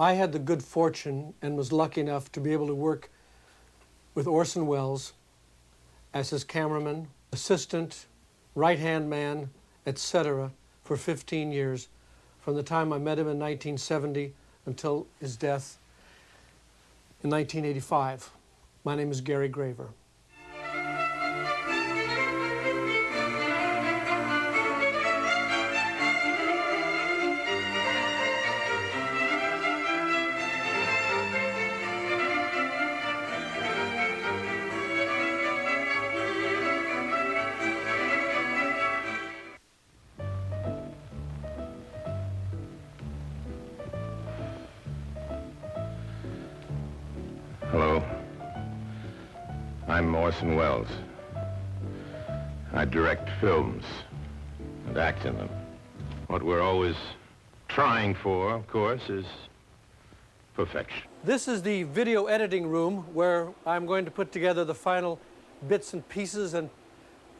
I had the good fortune and was lucky enough to be able to work with Orson Welles as his cameraman, assistant, right-hand man, etc. for 15 years, from the time I met him in 1970 until his death in 1985. My name is Gary Graver. Hello. I'm Orson Welles. I direct films and act in them. What we're always trying for, of course, is perfection. This is the video editing room where I'm going to put together the final bits and pieces in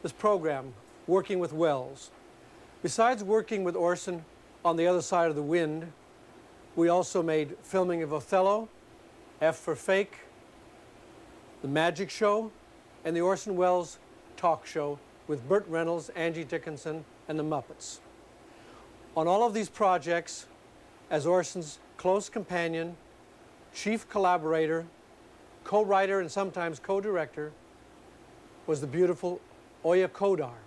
this program, working with Welles. Besides working with Orson on The Other Side of the Wind, we also made filming of Othello, F for Fake, The Magic Show, and the Orson Welles Talk Show with Burt Reynolds, Angie Dickinson, and the Muppets. On all of these projects, as Orson's close companion, chief collaborator, co-writer, and sometimes co-director, was the beautiful Oya Kodar,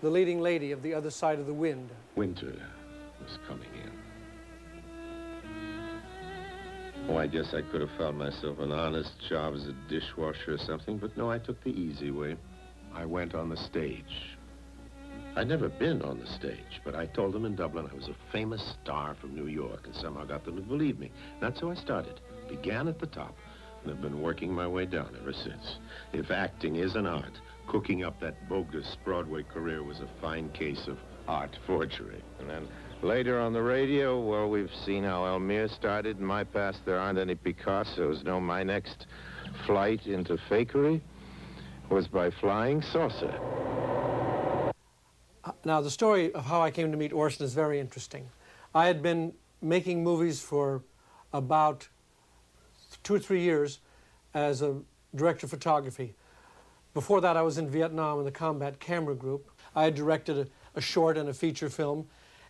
the leading lady of The Other Side of the Wind. Winter was coming in. Oh, I guess I could have found myself an honest job as a dishwasher or something, but no, I took the easy way. I went on the stage. I'd never been on the stage, but I told them in Dublin I was a famous star from New York, and somehow got them to believe me. That's how I started. Began at the top, and have been working my way down ever since. If acting is an art, cooking up that bogus Broadway career was a fine case of art forgery. And then later on the radio, well, we've seen how Elmire started. In my past, there aren't any Picassos. No, my next flight into fakery was by flying saucer. Now, the story of how I came to meet Orson is very interesting. I had been making movies for about 2 or 3 years as a director of photography. Before that, I was in Vietnam in the Combat Camera Group. I had directed a short and a feature film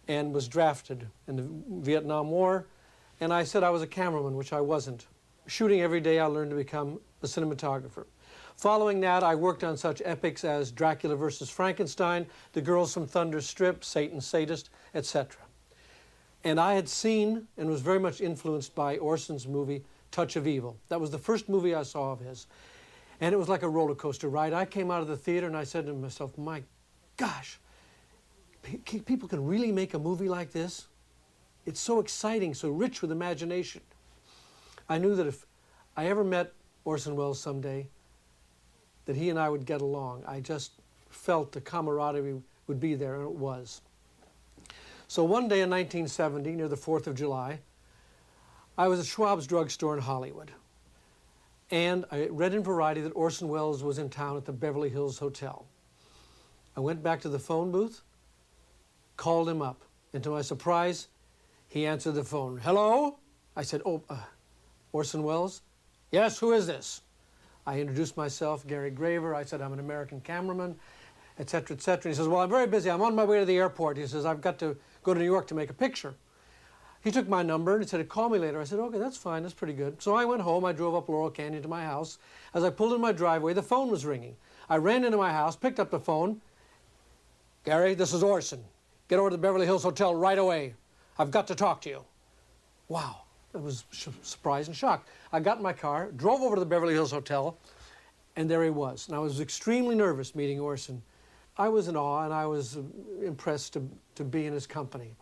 and was drafted in the Vietnam War. And I said I was a cameraman, which I wasn't. Shooting every day, I learned to become a cinematographer. Following that, I worked on such epics as Dracula versus Frankenstein, The Girls from Thunder Strip, Satan's Sadist, etc. And I had seen and was very much influenced by Orson's movie, Touch of Evil. That was the first movie I saw of his. And it was like a roller coaster ride. I came out of the theater and I said to myself, my gosh, people can really make a movie like this? It's so exciting, so rich with imagination. I knew that if I ever met Orson Welles someday, that he and I would get along. I just felt the camaraderie would be there, and it was. So one day in 1970, near the 4th of July, I was at Schwab's drugstore in Hollywood. And I read in Variety that Orson Welles was in town at the Beverly Hills Hotel. I went back to the phone booth, called him up, and to my surprise, he answered the phone. Hello? I said, Orson Welles? Yes, who is this? I introduced myself, Gary Graver. I said, I'm an American cameraman, et cetera, et cetera. He says, well, I'm very busy. I'm on my way to the airport. He says, I've got to go to New York to make a picture. He took my number and he said, call me later. I said, okay, that's fine. That's pretty good. So I went home. I drove up Laurel Canyon to my house. As I pulled in my driveway, the phone was ringing. I ran into my house, picked up the phone. Gary, this is Orson. Get over to the Beverly Hills Hotel right away. I've got to talk to you. Wow. I was surprised and shocked. I got in my car, drove over to the Beverly Hills Hotel, and there he was. And I was extremely nervous meeting Orson. I was in awe, and I was impressed to be in his company.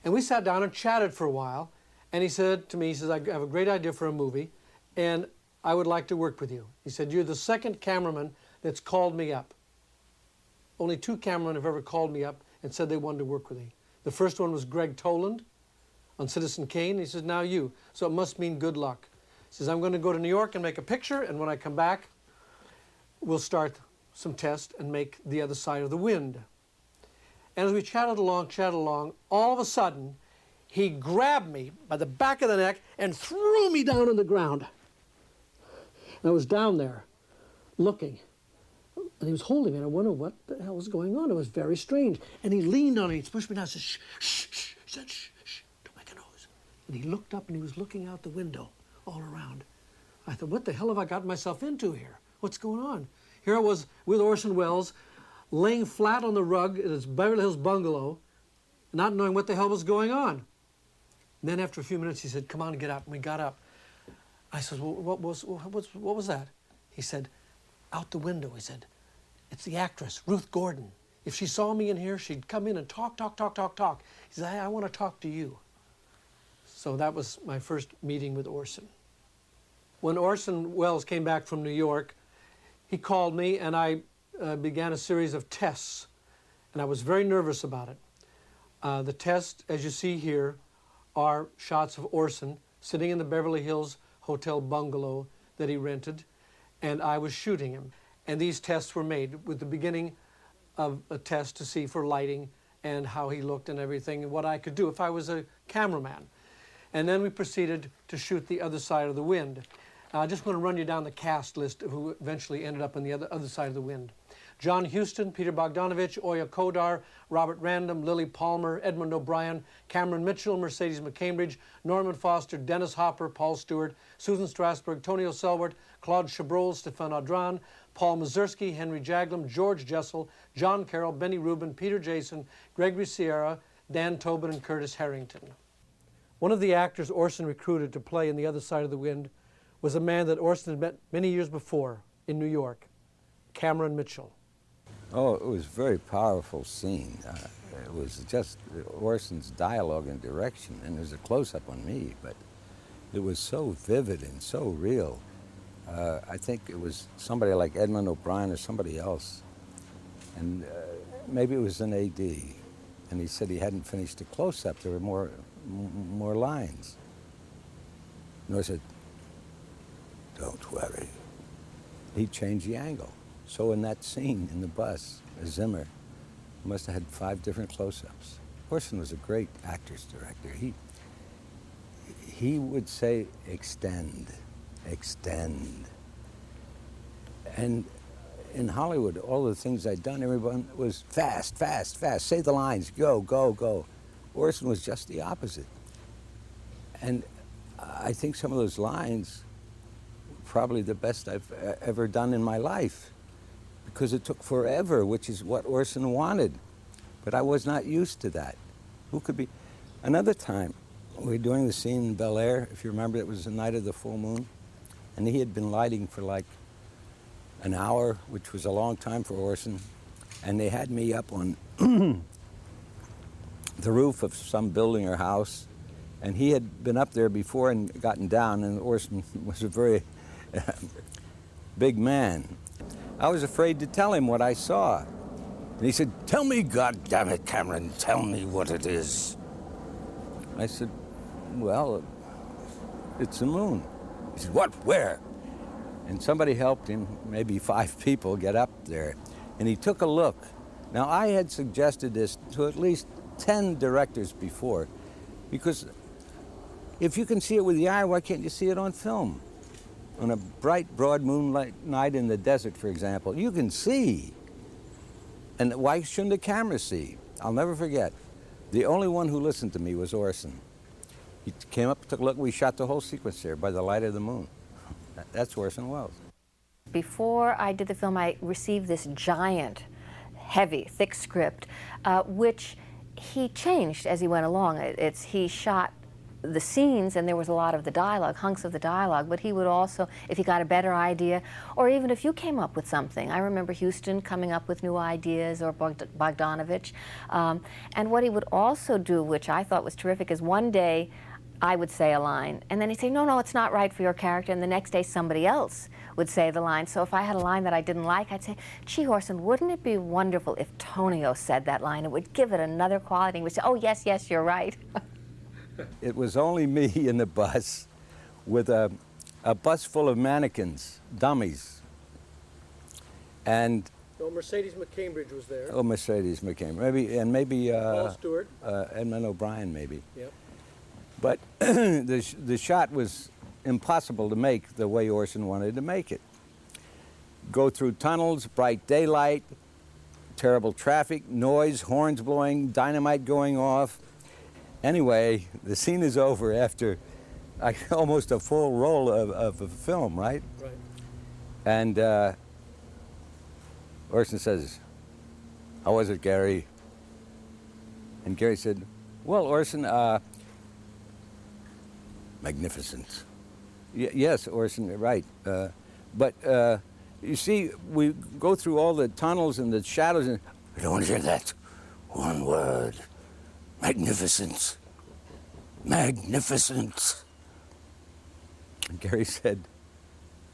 And we sat down and chatted for a while, and he said to me, he says, I have a great idea for a movie, and I would like to work with you. He said, you're the second cameraman that's called me up. Only 2 cameramen have ever called me up and said they wanted to work with me. The first one was Greg Toland on Citizen Kane. He says, now you. So it must mean good luck. He says, I'm going to go to New York and make a picture, and when I come back, we'll start some tests and make The Other Side of the Wind. And as we chatted along, all of a sudden, he grabbed me by the back of the neck and threw me down on the ground. And I was down there looking. And he was holding me, and I wondered what the hell was going on. It was very strange. And he leaned on me, he pushed me down, and said, shh, shh, shh. He said, shh, shh, don't make a noise. And he looked up, and he was looking out the window all around. I thought, what the hell have I gotten myself into here? What's going on? Here I was with Orson Welles, laying flat on the rug in his Beverly Hills bungalow, not knowing what the hell was going on. And then after a few minutes, he said, come on, get up. And we got up. I said, well, what was that? He said, out the window, he said, it's the actress, Ruth Gordon. If she saw me in here, she'd come in and talk. He said, I want to talk to you. So that was my first meeting with Orson. When Orson Welles came back from New York, he called me, and I began a series of tests, and I was very nervous about it. The tests, as you see here, are shots of Orson sitting in the Beverly Hills Hotel bungalow that he rented, and I was shooting him. And these tests were made with the beginning of a test to see for lighting and how he looked and everything, and what I could do if I was a cameraman. And then we proceeded to shoot The Other Side of the Wind. I just want to run you down the cast list of who eventually ended up on the other side of the wind. John Huston, Peter Bogdanovich, Oya Kodar, Robert Random, Lily Palmer, Edmund O'Brien, Cameron Mitchell, Mercedes McCambridge, Norman Foster, Dennis Hopper, Paul Stewart, Susan Strasberg, Tony O'Selwert, Claude Chabrol, Stéphane Audran, Paul Mazursky, Henry Jaglom, George Jessel, John Carroll, Benny Rubin, Peter Jason, Gregory Sierra, Dan Tobin, and Curtis Harrington. One of the actors Orson recruited to play in The Other Side of the Wind was a man that Orson had met many years before in New York, Cameron Mitchell. Oh, it was a very powerful scene. It was just Orson's dialogue and direction, and there was a close-up on me, but it was so vivid and so real. I think it was somebody like Edmund O'Brien or somebody else, and maybe it was an AD, and he said he hadn't finished the close-up. There were more lines. And I said, don't worry. He changed the angle. So in that scene in the bus, Zimmer must have had 5 different close-ups. Orson was a great actor's director. He would say, extend, extend. And in Hollywood, all the things I'd done, everyone was fast, fast, fast. Say the lines, go, go, go. Orson was just the opposite. And I think some of those lines were probably the best I've ever done in my life, because it took forever, which is what Orson wanted. But I was not used to that. Who could be? Another time, we were doing the scene in Bel Air. If you remember, it was the night of the full moon. And he had been lighting for like an hour, which was a long time for Orson. And they had me up on the roof of some building or house. And he had been up there before and gotten down, and Orson was a very big man. I was afraid to tell him what I saw. And he said, tell me, goddammit, Cameron, tell me what it is. I said, well, it's the moon. He said, what, where? And somebody helped him, maybe 5 people, get up there. And he took a look. Now, I had suggested this to at least 10 directors before, because if you can see it with the eye, why can't you see it on film? On a bright, broad moonlight night in the desert, for example, you can see. And why shouldn't a camera see? I'll never forget. The only one who listened to me was Orson. He came up, took a look, we shot the whole sequence there by the light of the moon. That's Orson Welles. Before I did the film, I received this giant, heavy, thick script, which he changed as he went along. He shot the scenes, and there was a lot of the dialogue, hunks of the dialogue, but he would also, if he got a better idea, or even if you came up with something. I remember Huston coming up with new ideas, or Bogdanovich. And what he would also do, which I thought was terrific, is one day I would say a line, and then he'd say, no, it's not right for your character, and the next day somebody else would say the line. So if I had a line that I didn't like, I'd say, gee, Orson, wouldn't it be wonderful if Tonio said that line? It would give it another quality. And we'd say, oh, yes, you're right. It was only me in the bus with a bus full of mannequins, dummies. And Mercedes McCambridge was there. Mercedes McCambridge, maybe Paul Stewart. Edmund O'Brien, maybe. Yep. But the shot was impossible to make the way Orson wanted to make it. Go through tunnels, bright daylight, terrible traffic, noise, horns blowing, dynamite going off. Anyway, the scene is over after almost a full roll of a film, right? Right. And Orson says, "How was it, Gary?" And Gary said, "Well, Orson, magnificent." Yes, Orson, right. But you see, we go through all the tunnels and the shadows, and I don't want to hear that. One word. Magnificent. Magnificent. And Gary said,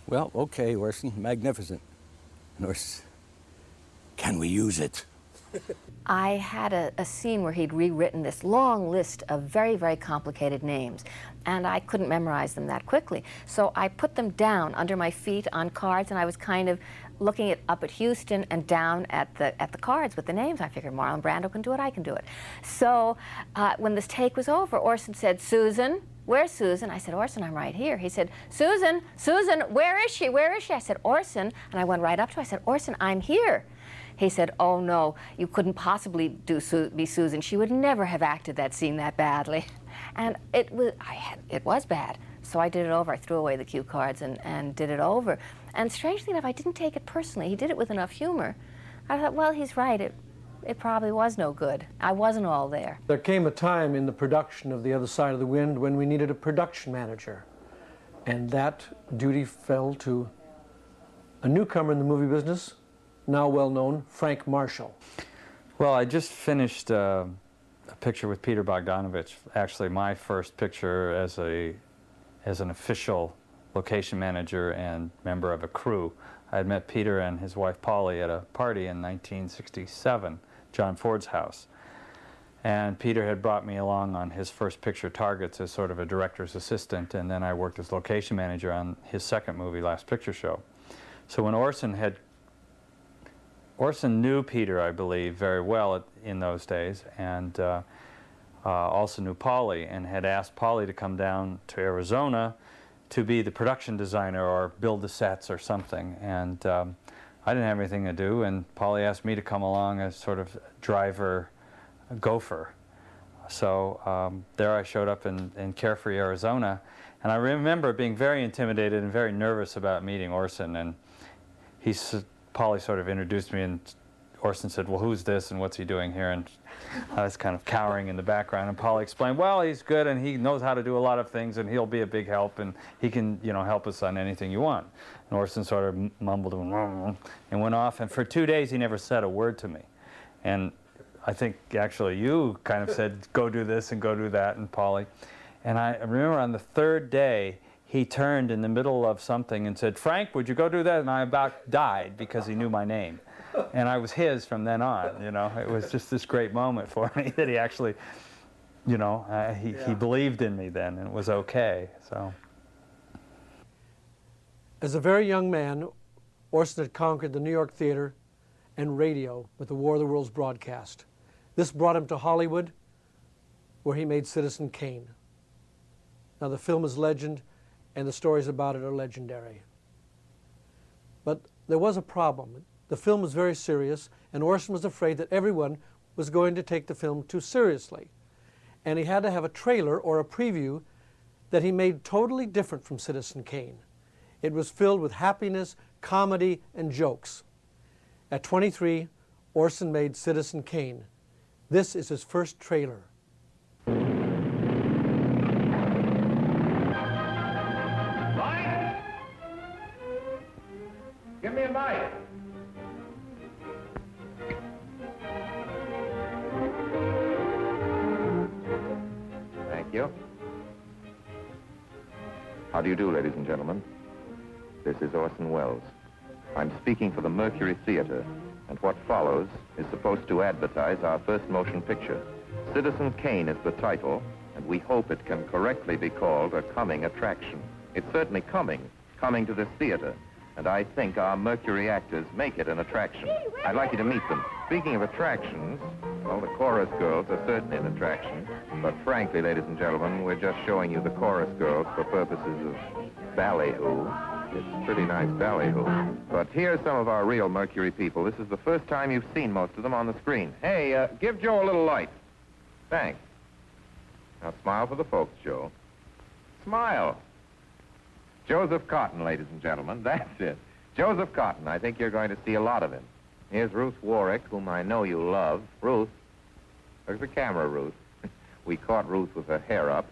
"Well, okay, Orson, magnificent." And Orson said, "Can we use it?" I had a scene where he'd rewritten this long list of very, very complicated names, and I couldn't memorize them that quickly. So I put them down under my feet on cards, and I was kind of looking up at Houston and down at the cards with the names. I figured Marlon Brando can do it, I can do it. So when this take was over, Orson said, "Susan, where's Susan?" I said, "Orson, I'm right here." He said, "Susan, Susan, where is she? Where is she?" I said, "Orson," and I went right up to her. I said, "Orson, I'm here." He said, "Oh no, you couldn't possibly be Susan. She would never have acted that scene that badly." And it was bad. So I did it over. I threw away the cue cards and did it over. And strangely enough, I didn't take it personally. He did it with enough humor. I thought, well, he's right. It probably was no good. I wasn't all there. There came a time in the production of The Other Side of the Wind when we needed a production manager. And that duty fell to a newcomer in the movie business, now well known, Frank Marshall. Well, I just finished a picture with Peter Bogdanovich, actually my first picture as an official location manager and member of a crew. I had met Peter and his wife Polly at a party in 1967, John Ford's house. And Peter had brought me along on his first picture, Targets, as sort of a director's assistant, and then I worked as location manager on his second movie, Last Picture Show. So when Orson knew Peter, I believe, very well in those days, and also knew Polly, and had asked Polly to come down to Arizona to be the production designer or build the sets or something. And I didn't have anything to do, and Polly asked me to come along as sort of driver gopher. So there I showed up in Carefree, Arizona, and I remember being very intimidated and very nervous about meeting Orson. And Polly sort of introduced me, and Orson said, "Well, who's this and what's he doing here?" And I was kind of cowering in the background, and Polly explained, "Well, he's good and he knows how to do a lot of things and he'll be a big help and he can, help us on anything you want." And Orson sort of mumbled and went off, and for 2 days he never said a word to me. And I think actually you kind of said, "Go do this and go do that," and Polly. And I remember on the third day, he turned in the middle of something and said, "Frank, would you go do that?" And I about died because he knew my name. And I was his from then on, It was just this great moment for me that he actually, he believed in me then, and it was okay, so. As a very young man, Orson had conquered the New York theater and radio with the War of the Worlds broadcast. This brought him to Hollywood, where he made Citizen Kane. Now, the film is legend, and the stories about it are legendary. But there was a problem. The film was very serious, and Orson was afraid that everyone was going to take the film too seriously. And he had to have a trailer or a preview that he made totally different from Citizen Kane. It was filled with happiness, comedy, and jokes. At 23, Orson made Citizen Kane. This is his first trailer. Mike! Give me a mic. Thank you. How do you do, ladies and gentlemen? This is Orson Welles. I'm speaking for the Mercury Theater, and what follows is supposed to advertise our first motion picture. Citizen Kane is the title, and we hope it can correctly be called a coming attraction. It's certainly coming to this theater, and I think our Mercury actors make it an attraction. I'd like you to meet them. speaking of attractions, well, the chorus girls are certainly an attraction. But frankly, ladies and gentlemen, we're just showing you the chorus girls for purposes of ballyhoo. It's pretty nice ballyhoo. But here's some of our real Mercury people. This is the first time you've seen most of them on the screen. Hey, give Joe a little light. Thanks. Now smile for the folks, Joe. Smile. Joseph Cotton, ladies and gentlemen. That's it. Joseph Cotton. I think you're going to see a lot of him. Here's Ruth Warwick, whom I know you love. Ruth. Look at the camera, Ruth. We caught Ruth with her hair up.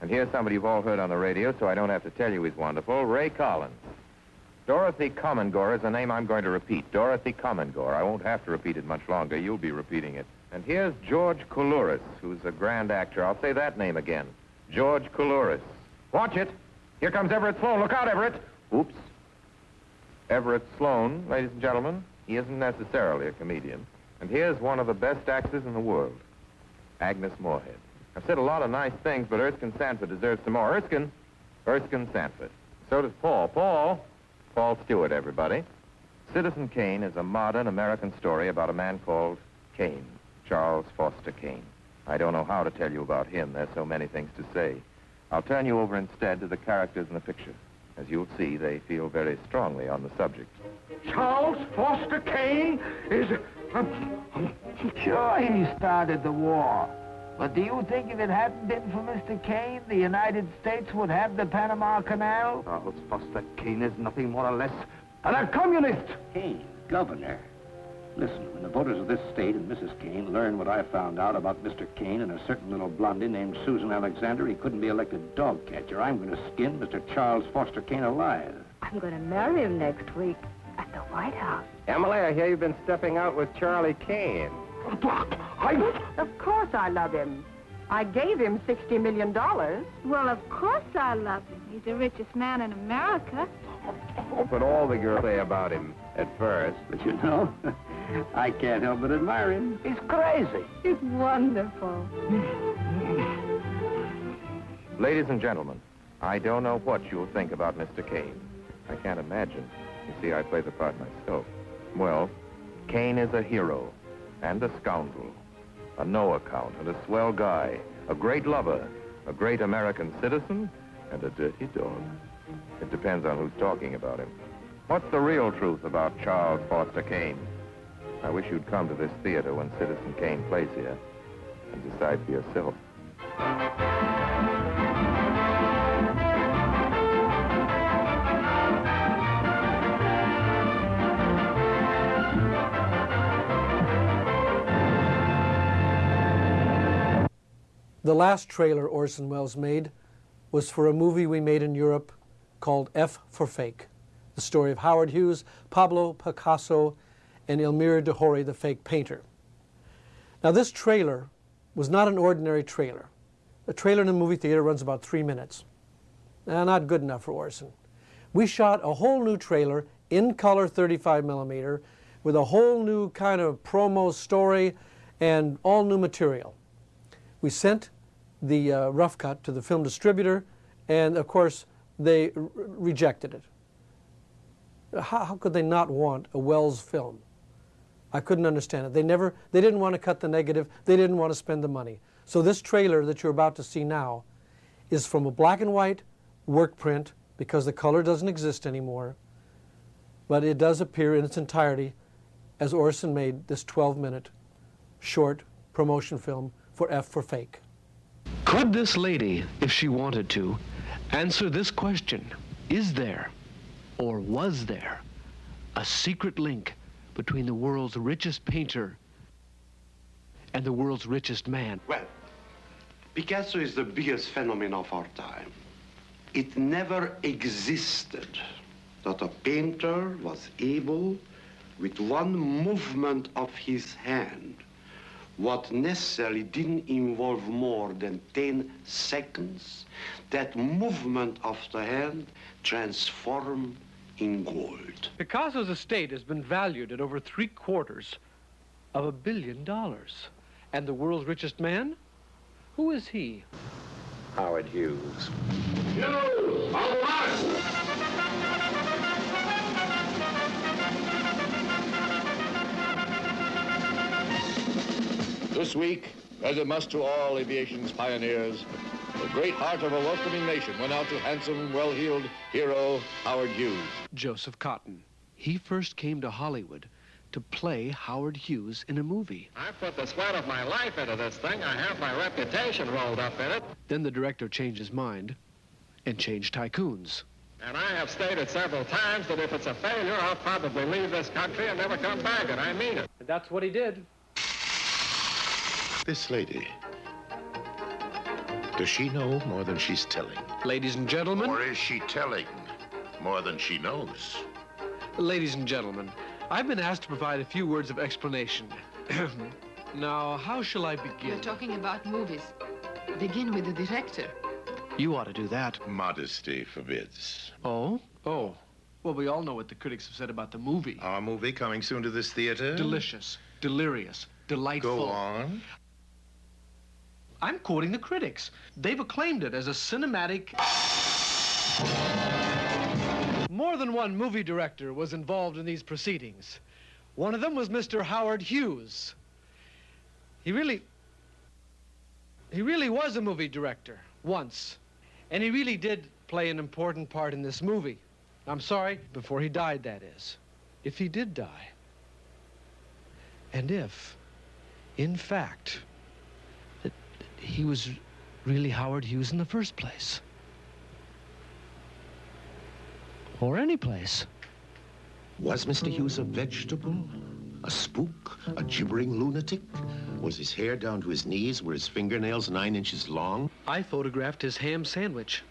And here's somebody you've all heard on the radio, so I don't have to tell you he's wonderful, Ray Collins. Dorothy Commongore is a name I'm going to repeat. Dorothy Commongore. I won't have to repeat it much longer. You'll be repeating it. And here's George Coulouris, who's a grand actor. I'll say that name again. George Coulouris. Watch it. Here comes Everett Sloane. Look out, Everett. Oops. Everett Sloane, ladies and gentlemen. He isn't necessarily a comedian. And here's one of the best actors in the world, Agnes Moorehead. I've said a lot of nice things, but Erskine Sanford deserves some more. Erskine Sanford. So does Paul. Paul Stewart, everybody. Citizen Kane is a modern American story about a man called Kane, Charles Foster Kane. I don't know how to tell you about him. There's so many things to say. I'll turn you over instead to the characters in the picture. As you'll see, they feel very strongly on the subject. Charles Foster Kane is... Sure, he started the war. But do you think if it hadn't been for Mr. Kane, the United States would have the Panama Canal? Charles Foster Kane is nothing more or less And a communist! Kane, governor. Listen, when the voters of this state and Mrs. Kane learn what I found out about Mr. Kane and a certain little blondie named Susan Alexander, he couldn't be elected dog catcher. I'm going to skin Mr. Charles Foster Kane alive. I'm going to marry him next week at the White House. Emily, I hear you've been stepping out with Charlie Kane. Of course I love him. I gave him $60 million. Well, of course I love him. He's the richest man in America. But all the girls say about him at first. But you know, I can't help but admire him. He's crazy. He's wonderful. Ladies and gentlemen, I don't know what you'll think about Mr. Kane. I can't imagine. You see, I play the part myself. Well, Kane is a hero and a scoundrel, a no account and a swell guy, a great lover, a great American citizen, and a dirty dog. It depends on who's talking about him. What's the real truth about Charles Foster Kane? I wish you'd come to this theater when Citizen Kane plays here and decide for yourself. The last trailer Orson Welles made was for a movie we made in Europe called F for Fake, the story of Howard Hughes, Pablo Picasso, and Elmira de Hory, the fake painter. Now this trailer was not an ordinary trailer. A trailer in a movie theater runs about 3 minutes. Not good enough for Orson. We shot a whole new trailer in color 35mm with a whole new kind of promo story and all new material. We sent the rough cut to the film distributor, and of course they rejected it. How could they not want a Welles film? I couldn't understand it. They didn't want to cut the negative. They didn't want to spend the money. So this trailer that you're about to see now is from a black and white work print because the color doesn't exist anymore. But it does appear in its entirety as Orson made this 12-minute short promotion film for F for Fake. Could this lady, if she wanted to, answer this question? Is there, or was there, a secret link between the world's richest painter and the world's richest man? Well, Picasso is the biggest phenomenon of our time. It never existed that a painter was able, with one movement of his hand, what necessarily didn't involve more than 10 seconds, that movement of the hand transformed in gold. Picasso's estate has been valued at over $750 million. And the world's richest man? Who is he? Howard Hughes. You, away! This week, as it must to all aviation's pioneers, the great heart of a welcoming nation went out to handsome, well-heeled hero Howard Hughes. Joseph Cotton. He first came to Hollywood to play Howard Hughes in a movie. I put the sweat of my life into this thing. I have my reputation rolled up in it. Then the director changed his mind and changed Tycoons. And I have stated several times that if it's a failure, I'll probably leave this country and never come back, and I mean it. And that's what he did. This lady, does she know more than she's telling? Ladies and gentlemen. Or is she telling more than she knows? Ladies and gentlemen, I've been asked to provide a few words of explanation. Now, how shall I begin? You're talking about movies. Begin with the director. You ought to do that. Modesty forbids. Oh? Oh. Well, we all know what the critics have said about the movie. Our movie coming soon to this theater? Delicious, delirious, delightful. Go on. I'm quoting the critics. They've acclaimed it as a cinematic... More than one movie director was involved in these proceedings. One of them was Mr. Howard Hughes. He really was a movie director, once. And he really did play an important part in this movie. I'm sorry, before he died, that is. If he did die. And if, in fact, that he was really Howard Hughes in the first place. Or any place. Was Mr. Hughes a vegetable? A spook? A gibbering lunatic? Was his hair down to his knees? Were his fingernails 9 inches long? I photographed his ham sandwich.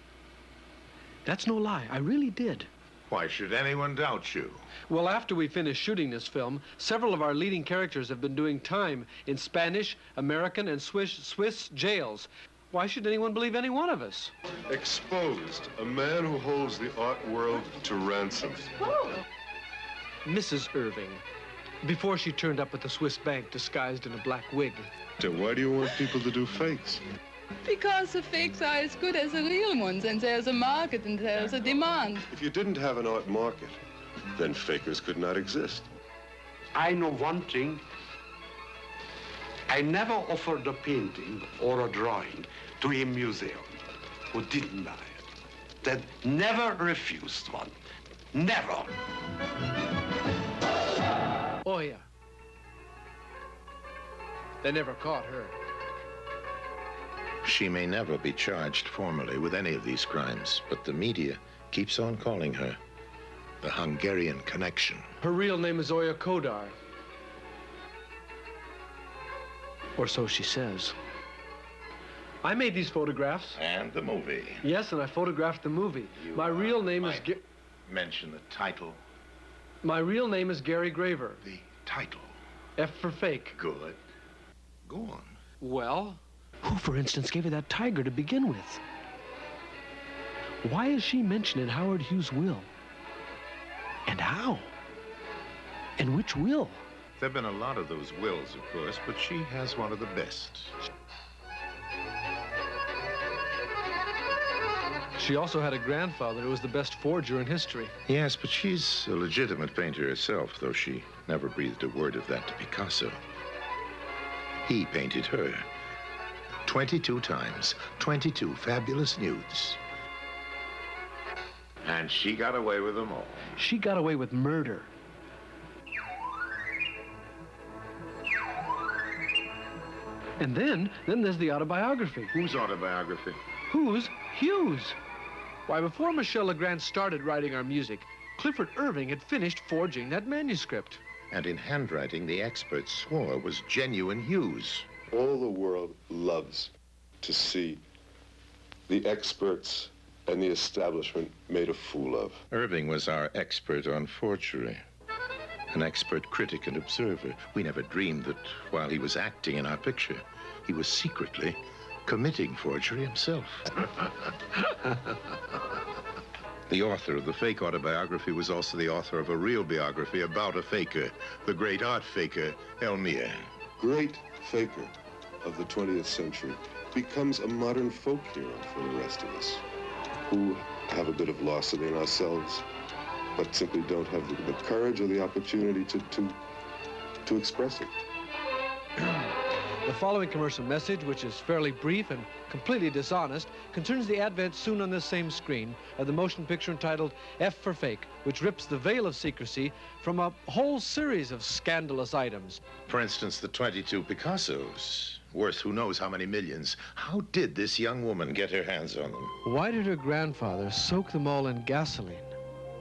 That's no lie. I really did. Why should anyone doubt you? Well, after we finished shooting this film, several of our leading characters have been doing time in Spanish, American, and Swiss jails. Why should anyone believe any one of us? Exposed, a man who holds the art world to ransom. Mrs. Irving, before she turned up at the Swiss bank disguised in a black wig. So why do you want people to do fakes? Because the fakes are as good as the real ones, and there's a market and there's a demand. If you didn't have an art market, then fakers could not exist. I know one thing. I never offered a painting or a drawing to a museum who didn't buy it. That never refused one. Never. Oh, yeah. They never caught her. She may never be charged formally with any of these crimes, but the media keeps on calling her the Hungarian Connection. Her real name is Oya Kodar. Or so she says. I made these photographs. And the movie. Yes, and I photographed the movie. My real name is... Mention the title. My real name is Gary Graver. The title. F for fake. Good. Go on. Well, who, for instance, gave her that tiger to begin with? Why is she mentioned in Howard Hughes' will? And how? And which will? There have been a lot of those wills, of course, but she has one of the best. She also had a grandfather who was the best forger in history. Yes, but she's a legitimate painter herself, though she never breathed a word of that to Picasso. He painted her 22 times, 22 fabulous nudes. And she got away with them all. She got away with murder. And then there's the autobiography. Whose autobiography? Whose? Hughes. Why, before Michel Legrand started writing our music, Clifford Irving had finished forging that manuscript. And in handwriting, the experts swore was genuine Hughes. All the world loves to see the experts and the establishment made a fool of. Irving was our expert on forgery. An expert critic and observer. We never dreamed that while he was acting in our picture, he was secretly committing forgery himself. The author of the fake autobiography was also the author of a real biography about a faker, the great art faker, Elmire. Great faker of the 20th century becomes a modern folk hero for the rest of us, who have a bit of larceny in ourselves, but simply don't have the courage or the opportunity to express it. The following commercial message, which is fairly brief and completely dishonest, concerns the advent soon on this same screen of the motion picture entitled F for Fake, which rips the veil of secrecy from a whole series of scandalous items. For instance, the 22 Picassos, worth who knows how many millions. How did this young woman get her hands on them? Why did her grandfather soak them all in gasoline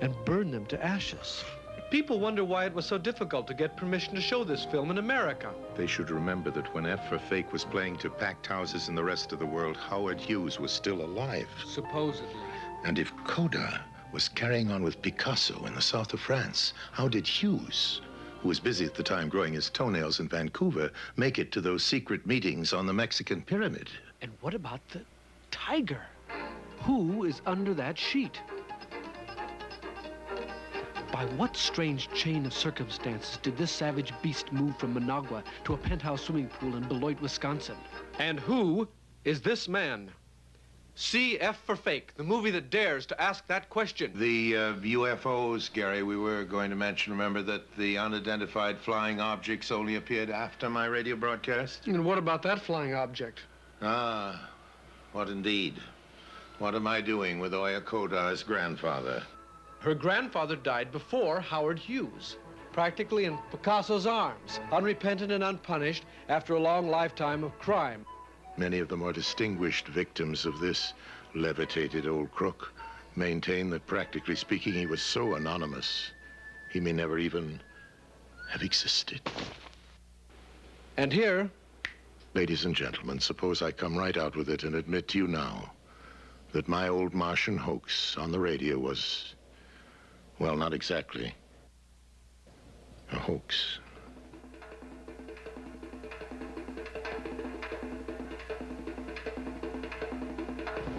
and burn them to ashes? People wonder why it was so difficult to get permission to show this film in America. They should remember that when F for Fake was playing to packed houses in the rest of the world, Howard Hughes was still alive. Supposedly. And if Coda was carrying on with Picasso in the south of France, how did Hughes, who was busy at the time growing his toenails in Vancouver, make it to those secret meetings on the Mexican pyramid? And what about the tiger? Who is under that sheet? By what strange chain of circumstances did this savage beast move from Managua to a penthouse swimming pool in Beloit, Wisconsin? And who is this man? See F for Fake, the movie that dares to ask that question. The UFOs, Gary, we were going to mention, remember that the unidentified flying objects only appeared after my radio broadcast? And what about that flying object? Ah, what indeed? What am I doing with Oya Koda's grandfather? Her grandfather died before Howard Hughes, practically in Picasso's arms, unrepentant and unpunished after a long lifetime of crime. Many of the more distinguished victims of this levitated old crook maintain that, practically speaking, he was so anonymous, he may never even have existed. And here... Ladies and gentlemen, suppose I come right out with it and admit to you now that my old Martian hoax on the radio was... well, not exactly a hoax.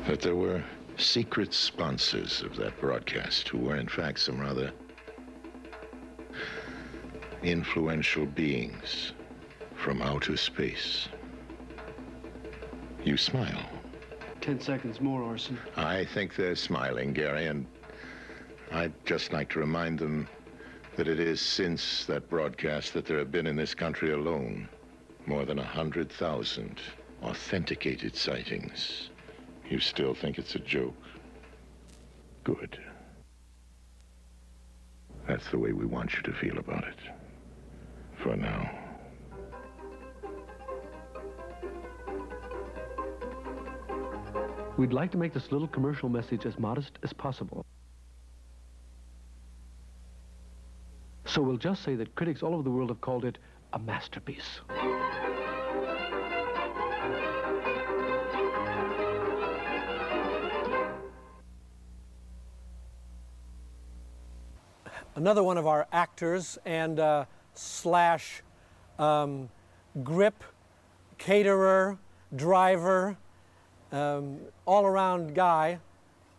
That there were secret sponsors of that broadcast who were, in fact, some rather influential beings from outer space. You smile. 10 seconds more, Orson. I think they're smiling, Gary, and I'd just like to remind them that it is since that broadcast that there have been in this country alone more than 100,000 authenticated sightings. You still think it's a joke? Good. That's the way we want you to feel about it. For now. We'd like to make this little commercial message as modest as possible. So we'll just say that critics all over the world have called it a masterpiece. Another one of our actors and slash grip, caterer, driver, all-around guy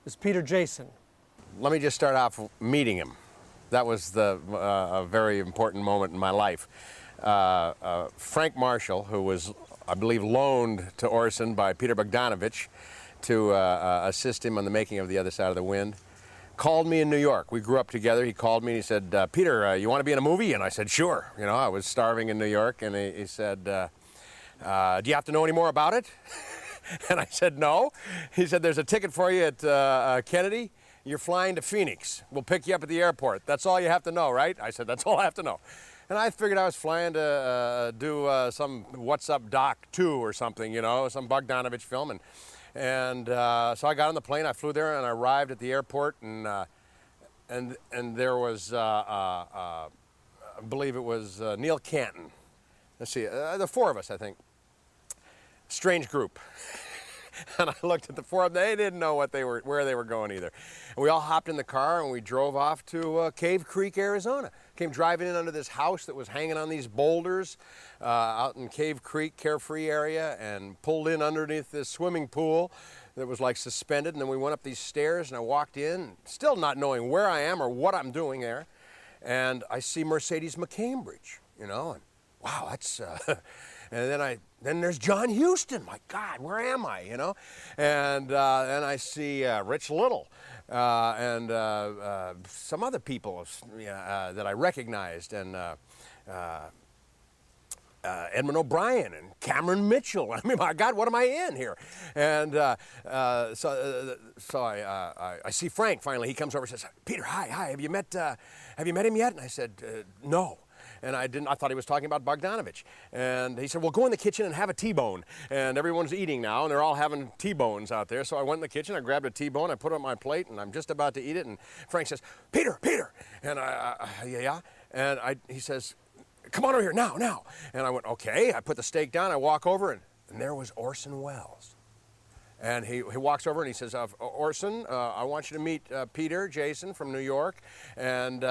is Peter Jason. Let me just start off meeting him. That was a very important moment in my life. Frank Marshall, who was, I believe, loaned to Orson by Peter Bogdanovich to assist him on the making of The Other Side of the Wind, called me in New York. We grew up together. He called me and he said, Peter, you want to be in a movie? And I said, sure. You know, I was starving in New York, and he said, do you have to know any more about it? And I said, no. He said, there's a ticket for you at Kennedy. You're flying to Phoenix. We'll pick you up at the airport. That's all you have to know, right? I said, that's all I have to know. And I figured I was flying to do some What's Up Doc 2 or something, you know, some Bogdanovich film. And so I got on the plane, I flew there, and I arrived at the airport, and there was, I believe it was Neil Canton. Let's see, the four of us, I think. Strange group. And I looked at the four of them. They didn't know where they were going either. And we all hopped in the car and we drove off to Cave Creek, Arizona. Came driving in under this house that was hanging on these boulders out in Cave Creek, Carefree area, and pulled in underneath this swimming pool that was like suspended. And then we went up these stairs and I walked in, still not knowing where I am or what I'm doing there. And I see Mercedes McCambridge, you know, and wow, that's... And then there's John Huston. My God, where am I? You know, and then I see Rich Little and some other people that I recognized, and Edmund O'Brien and Cameron Mitchell. I mean, my God, what am I in here? And so I see Frank finally. He comes over and says, Peter, hi, have you met him yet? And I said, no. And I thought he was talking about Bogdanovich. And he said, well, go in the kitchen and have a T-bone. And everyone's eating now, and they're all having T-bones out there. So I went in the kitchen, I grabbed a T-bone, I put it on my plate, and I'm just about to eat it. And Frank says, Peter. And yeah. And he says, come on over here, now. And I went, okay. I put the steak down, I walk over, and there was Orson Welles. And he walks over and he says, Orson, I want you to meet Peter Jason from New York. And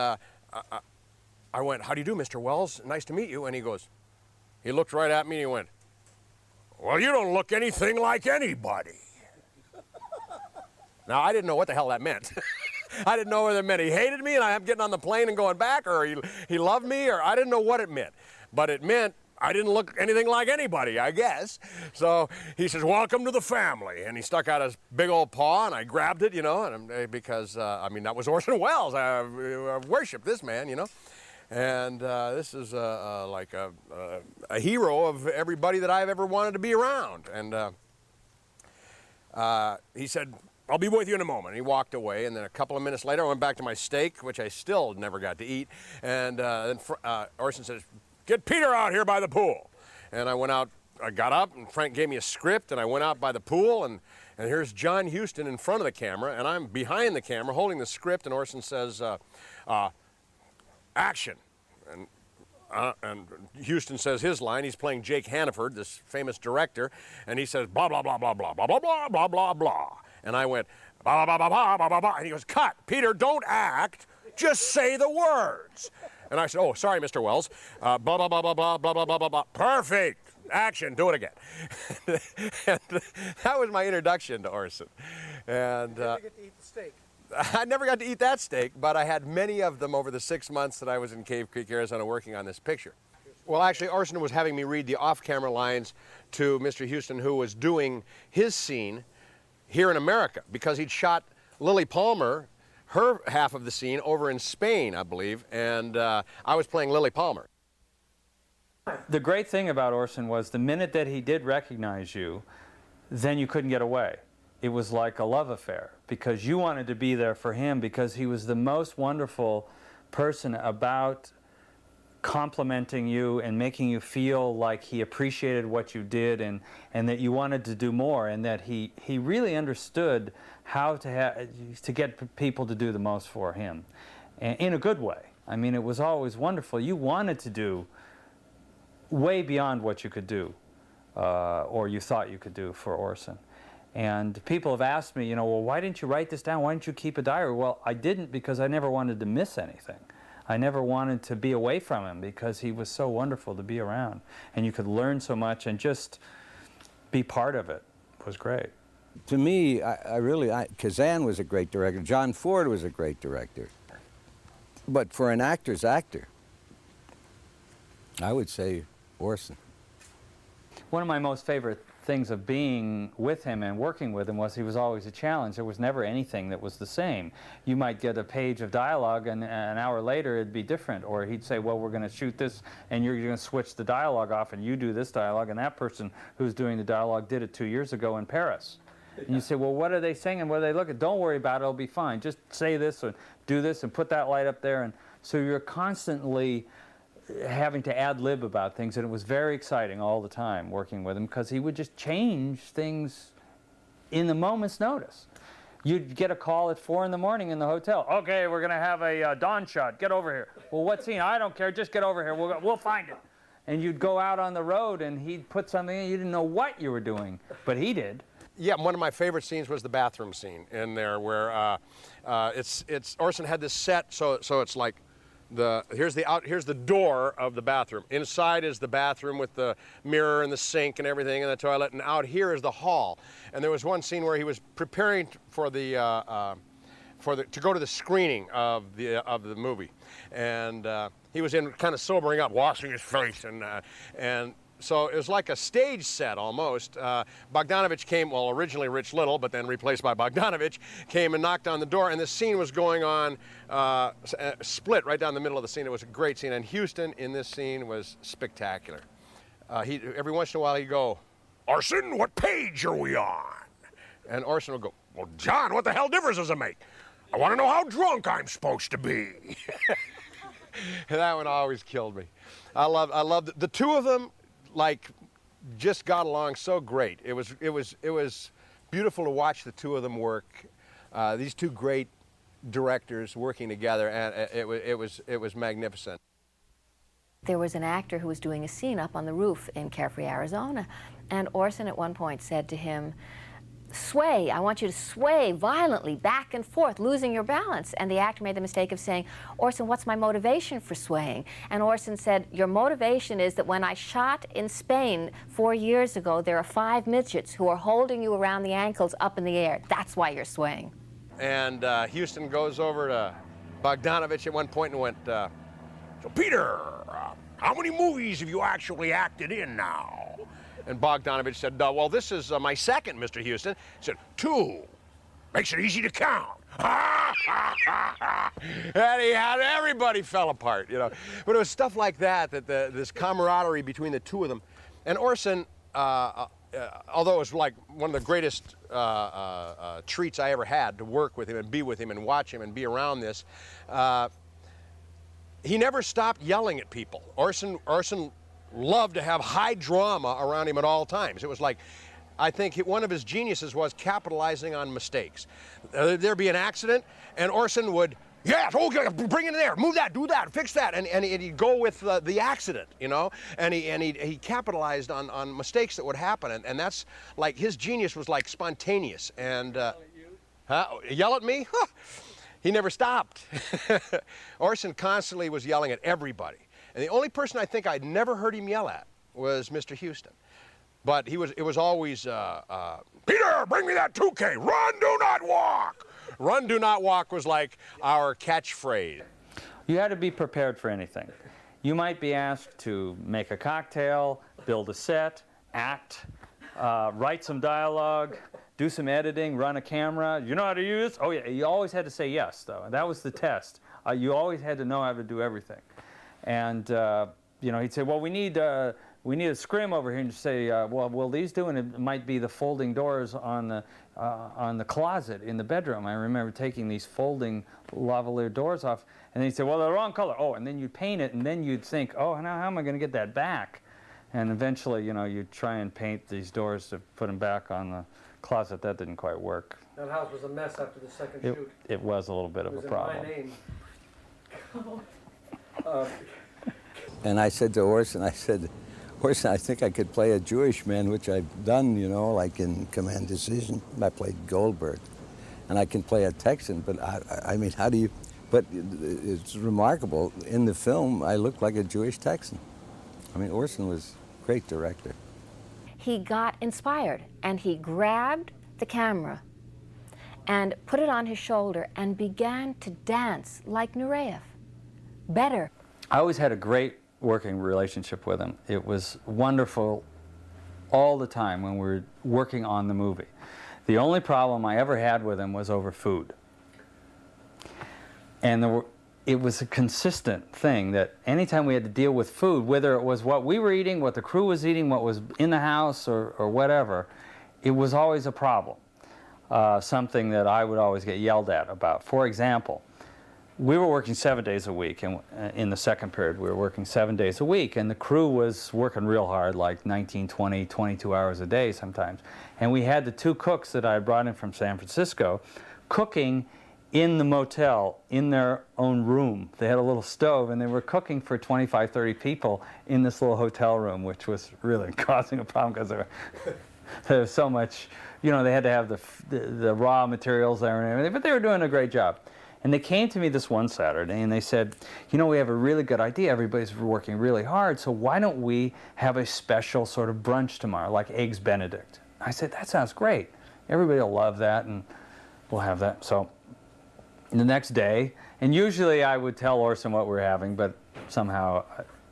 I went, how do you do, Mr. Wells? Nice to meet you. And he looked right at me and he went, well, you don't look anything like anybody. Now, I didn't know what the hell that meant. I didn't know whether it meant he hated me and I'm getting on the plane and going back, or he loved me, or I didn't know what it meant. But it meant I didn't look anything like anybody, I guess. So he says, welcome to the family. And he stuck out his big old paw, and I grabbed it, and because, that was Orson Welles. I worship this man, And this is like a hero of everybody that I've ever wanted to be around. And he said, I'll be with you in a moment. And he walked away, and then a couple of minutes later, I went back to my steak, which I still never got to eat. And then Orson says, get Peter out here by the pool. And I went out, I got up, and Frank gave me a script, and I went out by the pool, and here's John Huston in front of the camera, and I'm behind the camera holding the script, and Orson says, action. And Huston says his line. He's playing Jake Hannaford, this famous director, and he says, blah, blah, blah, blah, blah, blah, blah, blah, blah, blah, blah. And I went, blah, blah, blah, blah, blah, blah, blah. And he goes, cut. Peter, don't act. Just say the words. And I said, oh, sorry, Mr. Wells. Blah, blah, blah, blah, blah, blah, blah, blah, blah, blah. Perfect. Action. Do it again. And that was my introduction to Orson. And did you get to eat the steak? I never got to eat that steak, but I had many of them over the 6 months that I was in Cave Creek, Arizona, working on this picture. Well, actually, Orson was having me read the off-camera lines to Mr. Huston, who was doing his scene here in America, because he'd shot Lily Palmer, her half of the scene, over in Spain, I believe, and I was playing Lily Palmer. The great thing about Orson was the minute that he did recognize you, then you couldn't get away. It was like a love affair, because you wanted to be there for him, because he was the most wonderful person about complimenting you and making you feel like he appreciated what you did, and that you wanted to do more, and that he really understood how to get people to do the most for him, and in a good way. I mean, it was always wonderful. You wanted to do way beyond what you could do, or you thought you could do for Orson. And people have asked me, well, why didn't you write this down? Why didn't you keep a diary? Well, I didn't, because I never wanted to miss anything. I never wanted to be away from him, because he was so wonderful to be around. And you could learn so much, and just be part of it was great. To me, Kazan was a great director. John Ford was a great director. But for an actor's actor, I would say Orson. One of my most favorite things of being with him and working with him was he was always a challenge. There was never anything that was the same. You might get a page of dialogue, and an hour later it'd be different. Or he'd say, well, we're going to shoot this, and you're going to switch the dialogue off, and you do this dialogue, and that person who's doing the dialogue did it 2 years ago in Paris. And you say, well, what are they saying, and what are they looking at? Don't worry about it, it'll be fine. Just say this, and do this, and put that light up there. And so you're constantly having to ad-lib about things, and it was very exciting all the time working with him, because he would just change things in the moment's notice. You'd get a call at 4 in the morning in the hotel. Okay, we're going to have a dawn shot. Get over here. Well, what scene? I don't care. Just get over here. We'll find it. And you'd go out on the road, and he'd put something in. You didn't know what you were doing, but he did. Yeah, one of my favorite scenes was the bathroom scene in there, where Orson had this set, so it's like, here's the door of the bathroom. Inside is the bathroom with the mirror and the sink and everything and the toilet, and out here is the hall. And there was one scene where he was preparing to go to the screening of the movie, and he was kind of sobering up, washing his face, and so it was like a stage set almost. Bogdanovich came, well, originally Rich Little, but then replaced by Bogdanovich, came and knocked on the door, and the scene was going on, split right down the middle of the scene. It was a great scene, and Huston in this scene was spectacular. every once in a while he'd go, "Orson, what page are we on?" And Orson would go, "Well, John, what the hell difference does it make? I want to know how drunk I'm supposed to be." That one always killed me. I loved the two of them, like, just got along so great. It was beautiful to watch the two of them work. These two great directors working together, and it was magnificent. There was an actor who was doing a scene up on the roof in Carefree, Arizona, and Orson at one point said to him, "Sway, I want you to sway violently back and forth, losing your balance." And the actor made the mistake of saying, "Orson, what's my motivation for swaying?" And Orson said, "Your motivation is that when I shot in Spain 4 years ago, there are 5 midgets who are holding you around the ankles up in the air. That's why you're swaying." And Houston goes over to Bogdanovich at one point and went, "So Peter, how many movies have you actually acted in now?" And Bogdanovich said, "Well, this is my second, Mr. Houston." He said, "2. Makes it easy to count." And he had, everybody fell apart, you know. But it was stuff like that, this camaraderie between the two of them. And Orson, although it was like one of the greatest treats I ever had to work with him and be with him and watch him and be around this, he never stopped yelling at people. Orson loved to have high drama around him at all times. It was like, I think one of his geniuses was capitalizing on mistakes. There'd be an accident, and Orson would, "Yes, okay, bring it in there, move that, do that, fix that," and he'd go with the accident, you know, and he capitalized on mistakes that would happen, and that's like, his genius was like spontaneous. And yell at me? Huh. He never stopped. Orson constantly was yelling at everybody. And the only person I think I'd never heard him yell at was Mr. Houston. But it was always, "Peter, bring me that 2K, run, do not walk." Run, do not walk was like our catchphrase. You had to be prepared for anything. You might be asked to make a cocktail, build a set, act, write some dialogue, do some editing, run a camera. You know how to use? Oh yeah, you always had to say yes, though. That was the test. You always had to know how to do everything. And you know, he'd say, "Well, we need a scrim over here," and you say, "Well, will these do?" And it might be the folding doors on the closet in the bedroom. I remember taking these folding lavalier doors off, and then he'd say, "Well, they're the wrong color." Oh, and then you'd paint it, and then you'd think, "Oh, now how am I going to get that back?" And eventually, you know, you'd try and paint these doors to put them back on the closet. That didn't quite work. That house was a mess after the second shoot. It was a little bit of a problem. It was in my name. And I said to Orson, "Orson, I think I could play a Jewish man," which I've done, you know, like in Command Decision. I played Goldberg. And I can play a Texan, but I mean, how do you... But it's remarkable. In the film, I looked like a Jewish Texan. I mean, Orson was a great director. He got inspired, and he grabbed the camera and put it on his shoulder and began to dance like Nureyev. Better. I always had a great working relationship with him. It was wonderful all the time when we were working on the movie. The only problem I ever had with him was over food. And it was a consistent thing that anytime we had to deal with food, whether it was what we were eating, what the crew was eating, what was in the house, or whatever, it was always a problem. Something that I would always get yelled at about. For example, we were working 7 days a week, and in the second period we were working 7 days a week, and the crew was working real hard, like 19, 20, 22 hours a day sometimes. And we had the 2 cooks that I had brought in from San Francisco cooking in the motel, in their own room. They had a little stove, and they were cooking for 25, 30 people in this little hotel room, which was really causing a problem because there was so much, you know, they had to have the raw materials there and everything, but they were doing a great job. And they came to me this one Saturday and they said, "You know, we have a really good idea. Everybody's working really hard, so why don't we have a special sort of brunch tomorrow, like Eggs Benedict?" I said, "That sounds great. Everybody will love that, and we'll have that." So the next day, and usually I would tell Orson what we're having, but somehow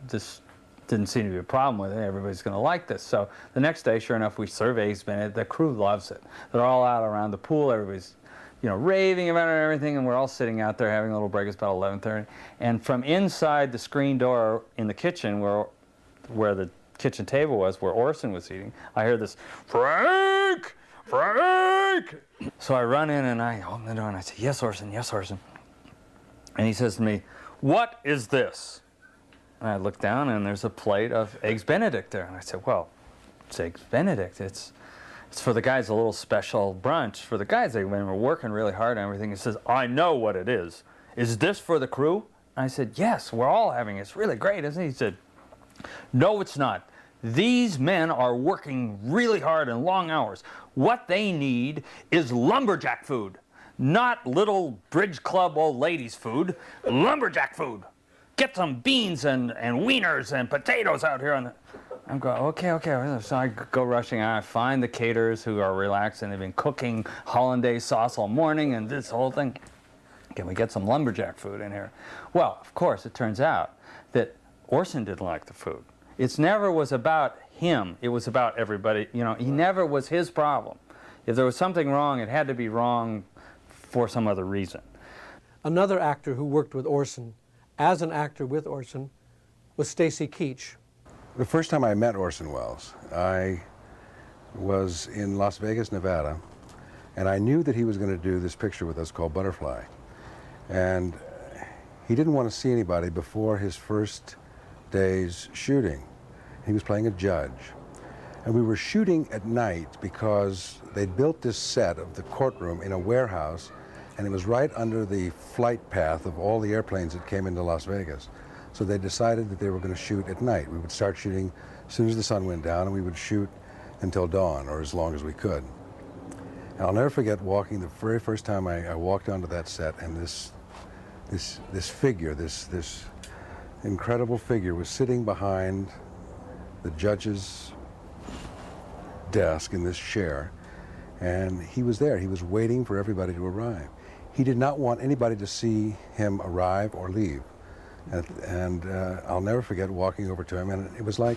this didn't seem to be a problem with it. Everybody's going to like this. So the next day, sure enough, we serve Eggs Benedict. The crew loves it. They're all out around the pool. Everybody's, you know, raving about it and everything, and we're all sitting out there having a little break. It's about 11:30, and from inside the screen door in the kitchen, where the kitchen table was, where Orson was eating, I hear this, "Frank! Frank!" So I run in and I open the door and I say, "Yes, Orson, yes, Orson." And he says to me, "What is this?" And I look down and there's a plate of Eggs Benedict there. And I said, "Well, it's Eggs Benedict. It's for the guys, a little special brunch for the guys. They were working really hard and everything." He says, "I know what it is. Is this for the crew?" And I said, "Yes, we're all having it. It's really great, isn't it?" He said, "No, it's not. These men are working really hard and long hours. What they need is lumberjack food, not little bridge club old ladies food. Lumberjack food. Get some beans and wieners and potatoes out here." I'm going, okay. So I go rushing out. I find the caterers who are relaxed and they've been cooking hollandaise sauce all morning and this whole thing. Can we get some lumberjack food in here? Well, of course, it turns out that Orson didn't like the food. It never was about him. It was about everybody. You know, he never was his problem. If there was something wrong, it had to be wrong for some other reason. Another actor who worked with Orson, as an actor with Orson, was Stacy Keach. The first time I met Orson Welles, I was in Las Vegas, Nevada, and I knew that he was going to do this picture with us called Butterfly. And he didn't want to see anybody before his first day's shooting. He was playing a judge. And we were shooting at night because they'd built this set of the courtroom in a warehouse, and it was right under the flight path of all the airplanes that came into Las Vegas. So they decided that they were going to shoot at night. We would start shooting as soon as the sun went down, and we would shoot until dawn, or as long as we could. And I'll never forget walking the very first time I walked onto that set, and this figure, this incredible figure was sitting behind the judge's desk in this chair, and he was there. He was waiting for everybody to arrive. He did not want anybody to see him arrive or leave. And I'll never forget walking over to him, and it was like,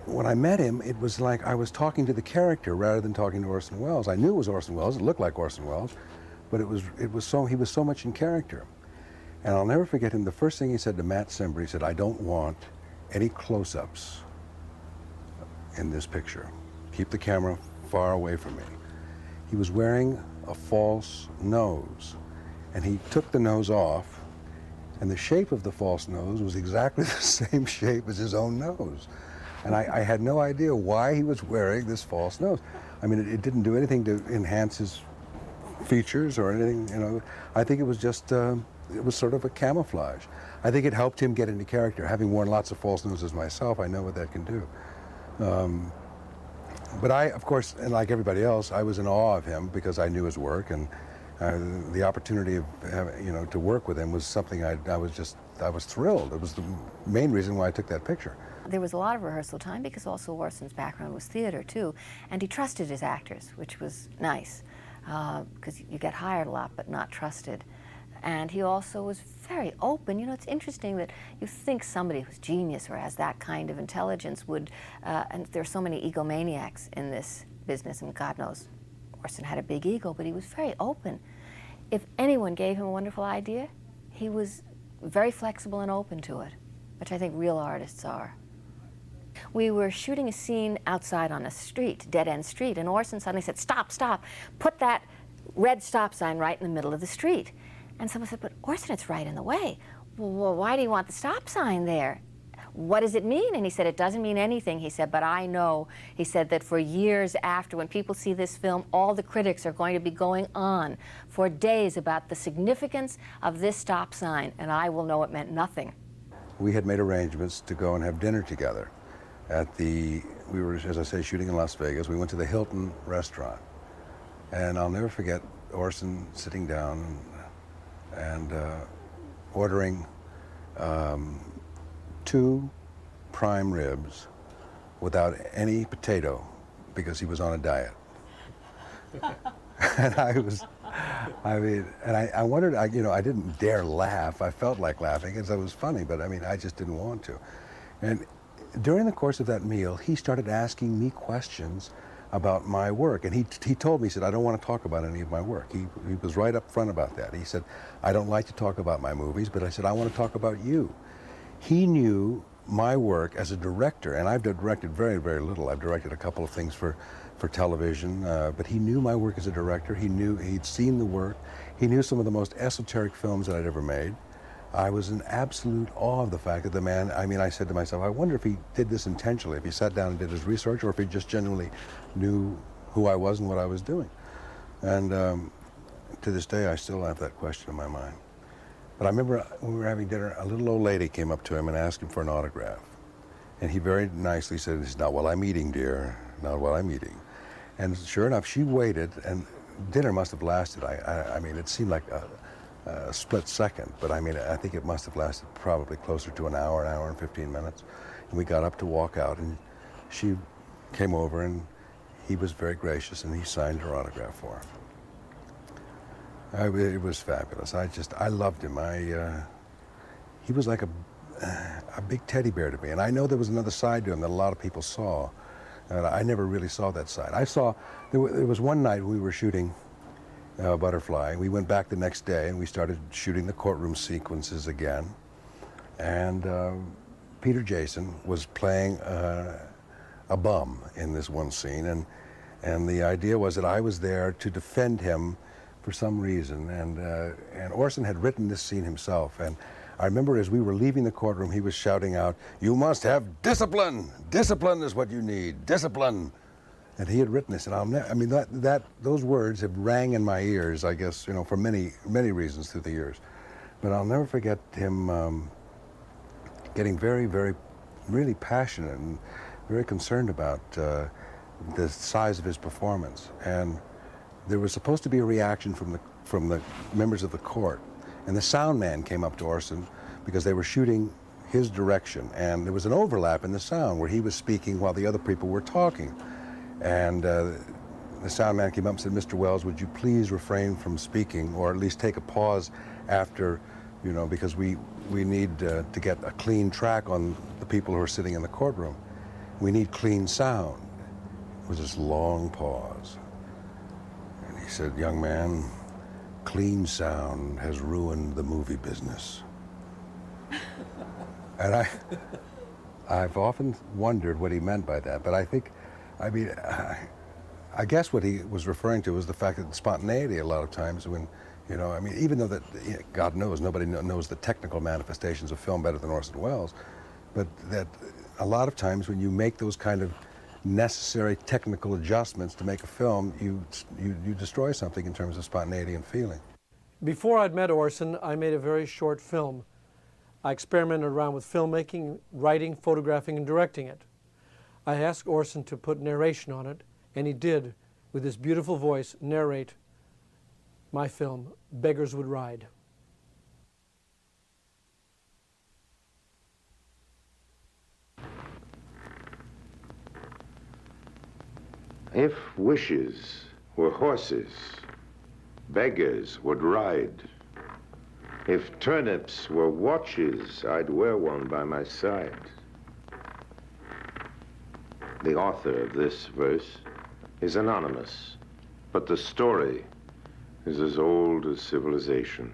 when I met him, it was like I was talking to the character rather than talking to Orson Welles. I knew it was Orson Welles, it looked like Orson Welles, but he was so much in character. And I'll never forget him, the first thing he said to Matt Simber, he said, "I don't want any close-ups in this picture. Keep the camera far away from me." He was wearing a false nose, and he took the nose off, and the shape of the false nose was exactly the same shape as his own nose. And I had no idea why he was wearing this false nose. I mean, it didn't do anything to enhance his features or anything, you know. I think it was just, it was sort of a camouflage. I think it helped him get into character. Having worn lots of false noses myself, I know what that can do. But I, of course, and like everybody else, I was in awe of him because I knew his work, and the opportunity of to work with him was something I was thrilled. It was the main reason why I took that picture. There was a lot of rehearsal time because also Orson's background was theater too, and he trusted his actors, which was nice because you get hired a lot but not trusted. And he also was very open. You know, it's interesting that you think somebody who's genius or has that kind of intelligence would, and there are so many egomaniacs in this business, and God knows Orson had a big ego, but he was very open. If anyone gave him a wonderful idea, he was very flexible and open to it, which I think real artists are. We were shooting a scene outside on a street, dead-end street, and Orson suddenly said, "Stop, stop, put that red stop sign right in the middle of the street." And someone said, "But Orson, it's right in the way." "Well, why do you want the stop sign there? What does it mean?" And he said, "It doesn't mean anything." He said, "But I know," he said, "that for years after, when people see this film, all the critics are going to be going on for days about the significance of this stop sign, and I will know it meant nothing." We had made arrangements to go and have dinner together we were, as I say, shooting in Las Vegas. We went to the Hilton restaurant, and I'll never forget Orson sitting down and ordering 2 prime ribs without any potato because he was on a diet. And I wondered, I didn't dare laugh. I felt like laughing because it was funny, but I mean, I just didn't want to. And during the course of that meal, he started asking me questions about my work. And he told me, he said, "I don't want to talk about any of my work." He was right up front about that. He said, "I don't like to talk about my movies," but I said, "I want to talk about you." He knew my work as a director, and I've directed very, very little. I've directed a couple of things for television, but he knew my work as a director. He'd seen the work. He knew some of the most esoteric films that I'd ever made. I was in absolute awe of the fact that the man, I mean, I said to myself, I wonder if he did this intentionally, if he sat down and did his research, or if he just genuinely knew who I was and what I was doing. And to this day, I still have that question in my mind. But I remember when we were having dinner, a little old lady came up to him and asked him for an autograph. And he very nicely said, "It's not while I'm eating, dear, not while I'm eating." And sure enough, she waited, and dinner must have lasted, I mean, it seemed like a split second, but I mean, I think it must have lasted probably closer to an hour and 15 minutes. And we got up to walk out, and she came over, and he was very gracious, and he signed her autograph for her. It was fabulous. I loved him. He was like a big teddy bear to me, and I know there was another side to him that a lot of people saw. I never really saw that side. There was one night we were shooting Butterfly. We went back the next day and we started shooting the courtroom sequences again. And Peter Jason was playing a bum in this one scene, and the idea was that I was there to defend him for some reason. And Orson had written this scene himself. And I remember as we were leaving the courtroom, he was shouting out, "You must have discipline! Discipline is what you need, discipline!" And he had written this, and I mean, those words have rang in my ears, I guess, you know, for many, many reasons through the years. But I'll never forget him getting very, very, really passionate and very concerned about the size of his performance. And there was supposed to be a reaction from the members of the court. And the sound man came up to Orson because they were shooting his direction. And there was an overlap in the sound where he was speaking while the other people were talking. And the sound man came up and said, "Mr. Welles, would you please refrain from speaking, or at least take a pause after, you know, because we need to get a clean track on the people who are sitting in the courtroom. We need clean sound." It was this long pause. And he said, "Young man, clean sound has ruined the movie business." And I've often wondered what he meant by that, but I guess what he was referring to was the fact that spontaneity a lot of times when, you know, I mean, even though that, God knows, nobody knows the technical manifestations of film better than Orson Welles, but that a lot of times when you make those kind of necessary technical adjustments to make a film, you destroy something in terms of spontaneity and feeling. Before I'd met Orson, I made a very short film. I experimented around with filmmaking, writing, photographing, and directing it. I asked Orson to put narration on it, and he did, with his beautiful voice, narrate my film, Beggars Would Ride. If wishes were horses, beggars would ride. If turnips were watches, I'd wear one by my side. The author of this verse is anonymous, but the story is as old as civilization.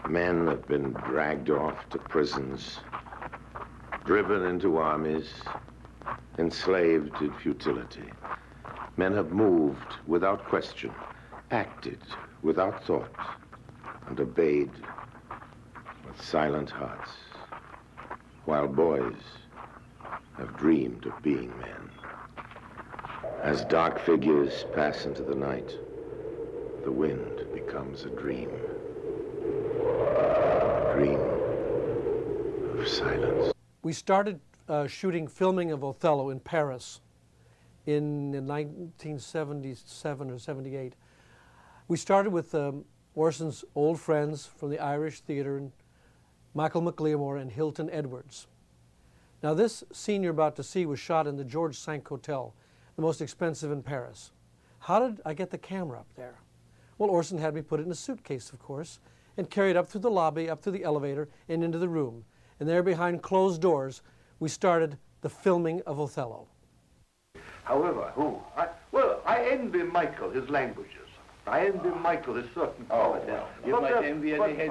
Men have been dragged off to prisons, driven into armies, enslaved in futility. Men have moved without question, acted without thought, and obeyed with silent hearts, while boys have dreamed of being men. As dark figures pass into the night, the wind becomes a dream. A dream of silence. We started shooting filming of Othello in Paris in 1977 or 78. We started with Orson's old friends from the Irish Theatre, Michael McLeomore and Hilton Edwards. Now this scene you're about to see was shot in the Georges V Hotel, the most expensive in Paris. How did I get the camera up there? Well, Orson had me put it in a suitcase, of course, and carry it up through the lobby, up through the elevator, and into the room. And there behind closed doors, we started the filming of Othello. However, I envy Michael his languages. I envy Michael his certain qualities. Well, you might envy any head.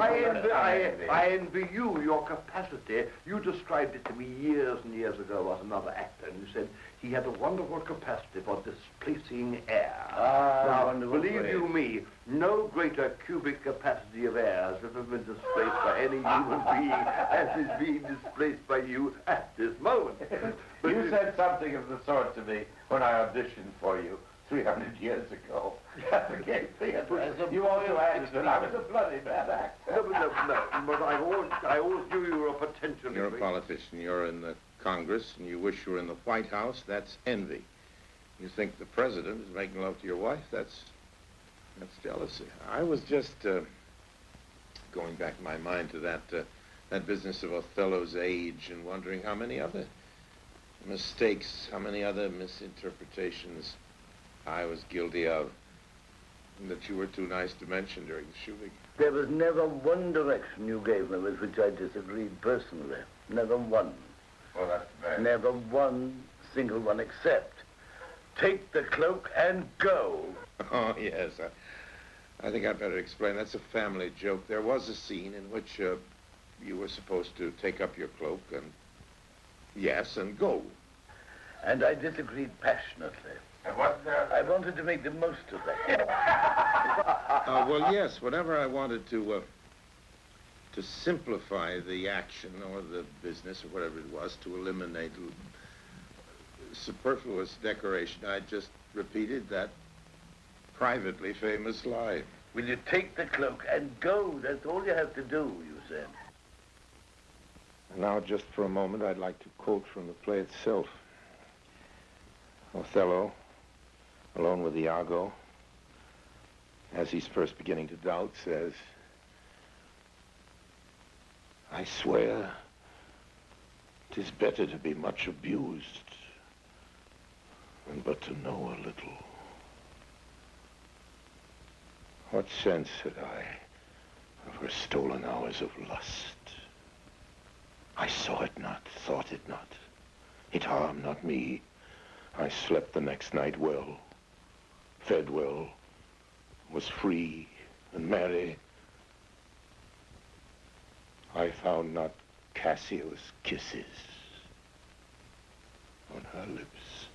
I envy you, your capacity. You described it to me years and years ago as another actor, and you said he had a wonderful capacity for displacing air. Now, believe you me, no greater cubic capacity of air has ever been displaced by any human being as is being displaced by you at this moment. But you said something of the sort to me when I auditioned for you 300 years ago at the Gay Theatre. You also added that I was a bloody bad actor. No, but I always knew you were a potential. You're a politician. You're in the Congress, and you wish you were in the White House. That's envy. You think the president is making love to your wife. That's jealousy. I was just going back in my mind to that business of Othello's age and wondering how many other mistakes, how many other misinterpretations I was guilty of that you were too nice to mention during the shooting. There was never one direction you gave me with which I disagreed personally. Never one. Well, that's bad. Never one single one except take the cloak and go. Oh, yes. I think I'd better explain. That's a family joke. There was a scene in which you were supposed to take up your cloak and, yes, and go. And I disagreed passionately. And what? I wanted to make the most of that. Well, yes, whenever I wanted to simplify the action or the business or whatever it was, to eliminate superfluous decoration, I just repeated that privately famous line. Will you take the cloak and go? That's all you have to do, you said. Now, just for a moment, I'd like to quote from the play itself. Othello, alone with Iago, as he's first beginning to doubt, says, I swear 'tis better to be much abused than but to know a little. What sense had I of her stolen hours of lust? I saw it not, thought it not. It harmed not me. I slept the next night well, fed well, was free and merry. I found not Cassio's kisses on her lips.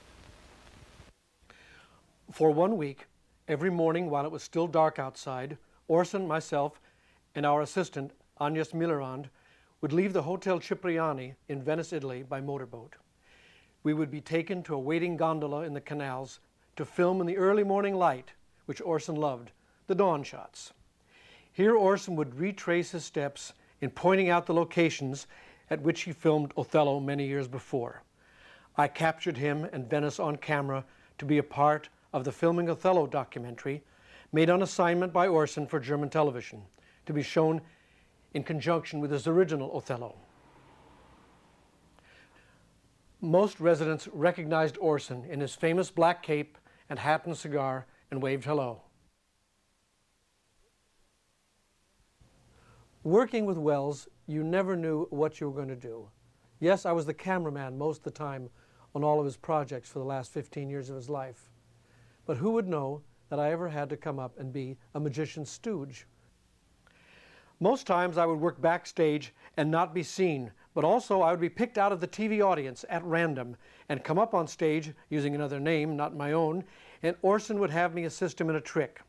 For 1 week, every morning while it was still dark outside, Orson, myself, and our assistant, Agnes Millerand, would leave the Hotel Cipriani in Venice, Italy by motorboat. We would be taken to a waiting gondola in the canals to film in the early morning light, which Orson loved, the dawn shots. Here Orson would retrace his steps in pointing out the locations at which he filmed Othello many years before. I captured him and Venice on camera to be a part of the Filming Othello documentary made on assignment by Orson for German television, to be shown in conjunction with his original Othello. Most residents recognized Orson in his famous black cape and hat and cigar and waved hello. Working with Welles, you never knew what you were going to do. Yes, I was the cameraman most of the time on all of his projects for the last 15 years of his life. But who would know that I ever had to come up and be a magician's stooge? Most times I would work backstage and not be seen, but also I would be picked out of the TV audience at random and come up on stage using another name, not my own, and Orson would have me assist him in a trick.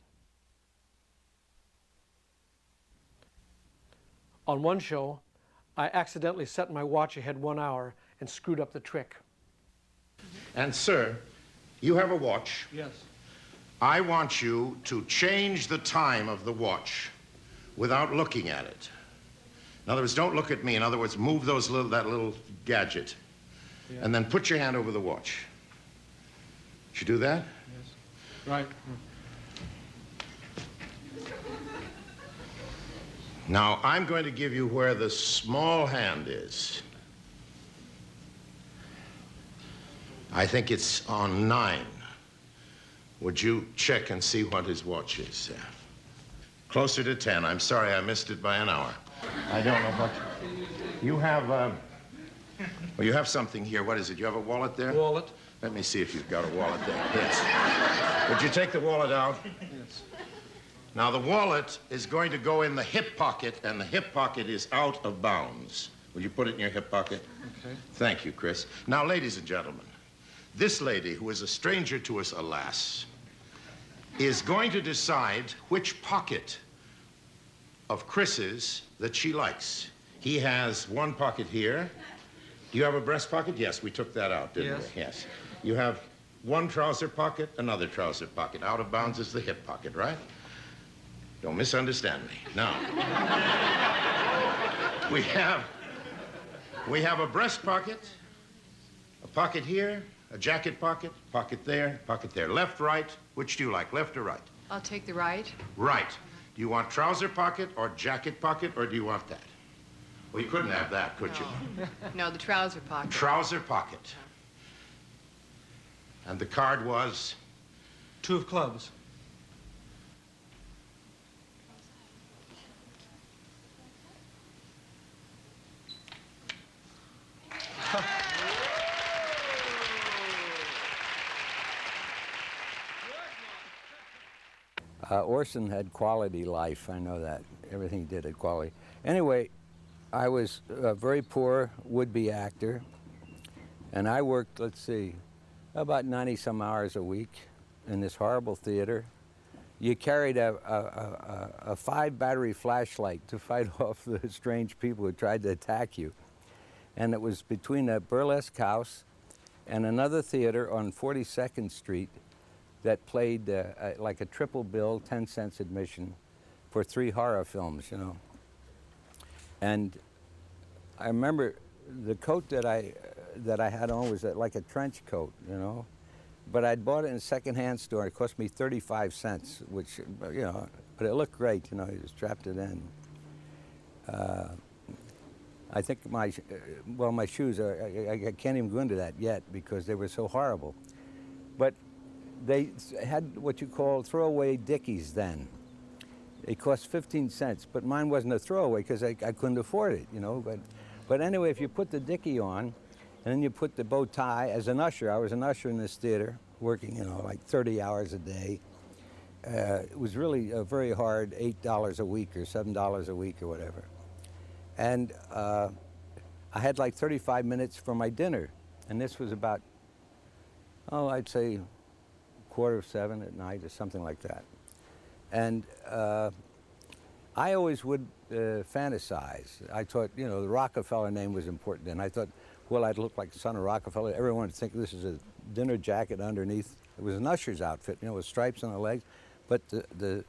On one show, I accidentally set my watch ahead 1 hour and screwed up the trick. And sir, you have a watch. Yes. I want you to change the time of the watch without looking at it. In other words, don't look at me. In other words, move that little gadget. Yeah. And then put your hand over the watch. Did you do that? Yes. Right. Now, I'm going to give you where the small hand is. I think it's on 9. Would you check and see what his watch is? Closer to 10. I'm sorry I missed it by an hour. I don't know what you have. Well, you have something here. What is it? You have a wallet there? Wallet. Let me see if you've got a wallet there. Yes. Would you take the wallet out? Yes. Now, the wallet is going to go in the hip pocket, and the hip pocket is out of bounds. Will you put it in your hip pocket? Okay. Thank you, Chris. Now, ladies and gentlemen, this lady, who is a stranger to us, alas, is going to decide which pocket of Chris's that she likes. He has one pocket here. Do you have a breast pocket? Yes, we took that out, didn't Yes. we? Yes. You have one trouser pocket, another trouser pocket. Out of bounds is the hip pocket, right? Don't misunderstand me. Now, we have a breast pocket, a pocket here, a jacket pocket there, pocket there. Left, right, which do you like, left or right? I'll take the right. Right. Do you want trouser pocket or jacket pocket, or do you want that? Well, you couldn't have that, could you? No, the trouser pocket. Trouser pocket. And the card was? 2 of clubs. Orson had quality life, I know that. Everything he did had quality. Anyway, I was a very poor would-be actor, and I worked, let's see, about 90-some hours a week in this horrible theater. You carried a 5-battery flashlight to fight off the strange people who tried to attack you. And it was between a burlesque house and another theater on 42nd Street that played like a triple bill, 10 cents admission for 3 horror films, you know. And I remember the coat that I had on was like a trench coat, you know. But I'd bought it in a secondhand store. It cost me 35 cents, which, you know, but it looked great, you know. You strapped it in. I think my shoes I can't even go into that yet because they were so horrible. But they had what you call throwaway dickies then. It cost 15 cents, but mine wasn't a throwaway because I couldn't afford it, you know. But anyway, if you put the dickie on, and then you put the bow tie, as an usher, I was an usher in this theater, working, you know, like 30 hours a day. It was really very hard, $8 a week or $7 a week or whatever. And I had like 35 minutes for my dinner, and this was about, I'd say 6:45 at night or something like that. And I always would fantasize. I thought, you know, the Rockefeller name was important, and I thought, well, I'd look like the son of Rockefeller. Everyone would think this is a dinner jacket underneath. It was an usher's outfit, you know, with stripes on the legs, but the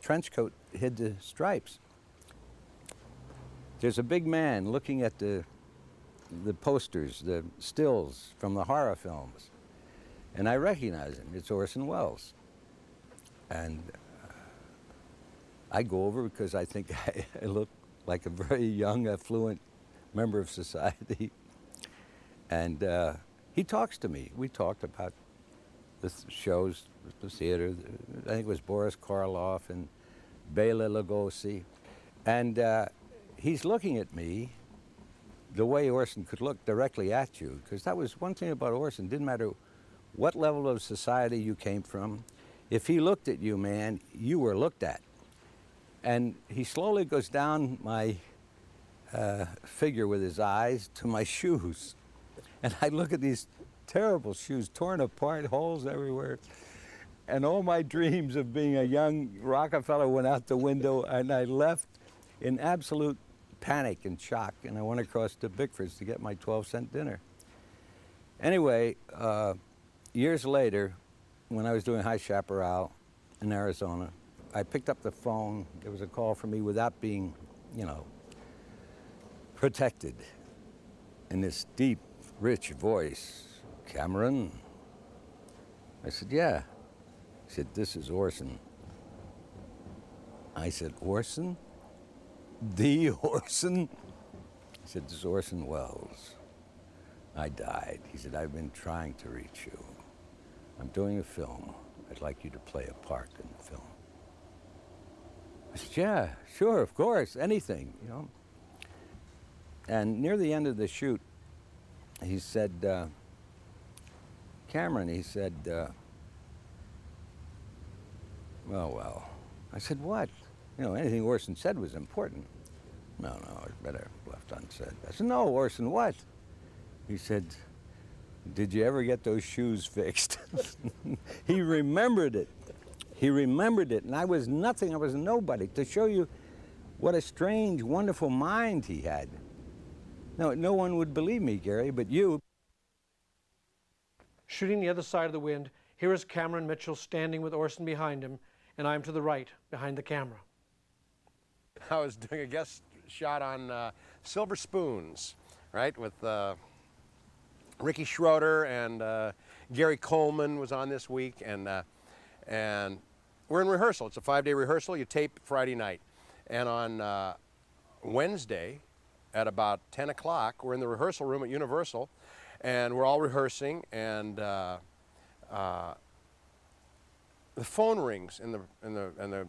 trench coat hid the stripes. There's a big man looking at the posters, the stills from the horror films, and I recognize him. It's Orson Welles. And I go over because I think I look like a very young, affluent member of society. And he talks to me. We talked about the shows, the theater. I think it was Boris Karloff and Bela Lugosi. And he's looking at me the way Orson could look directly at you, because that was one thing about Orson. Didn't matter what level of society you came from. If he looked at you, man, you were looked at. And he slowly goes down my figure with his eyes to my shoes. And I look at these terrible shoes, torn apart, holes everywhere. And all my dreams of being a young Rockefeller went out the window, and I left in absolute panic and shock. And I went across to Bickford's to get my 12-cent dinner. Anyway, years later, when I was doing High Chaparral in Arizona, I picked up the phone. There was a call from me without being, you know, protected. In this deep, rich voice, Cameron? I said, yeah. He said, this is Orson. I said, Orson? The Orson? He said, this is Orson Welles. I died. He said, I've been trying to reach you. I'm doing a film. I'd like you to play a part in the film. I said, yeah, sure, of course, anything, you know. And near the end of the shoot, he said, Cameron, he said, well, I said, what? You know, anything Orson said was important. No, it's better left unsaid. I said, no, Orson, what? He said, did you ever get those shoes fixed? He remembered it. He remembered it, and I was nothing, I was nobody, to show you what a strange, wonderful mind he had. No one would believe me, Gary, but you. Shooting the other side of the wind, here is Cameron Mitchell standing with Orson behind him, and I'm to the right, behind the camera. I was doing a guest shot on Silver Spoons, right, with Ricky Schroeder, and Gary Coleman was on this week, and we're in rehearsal. It's a 5-day rehearsal. You tape Friday night. And on Wednesday at about 10 o'clock, we're in the rehearsal room at Universal, and we're all rehearsing, and the phone rings, and the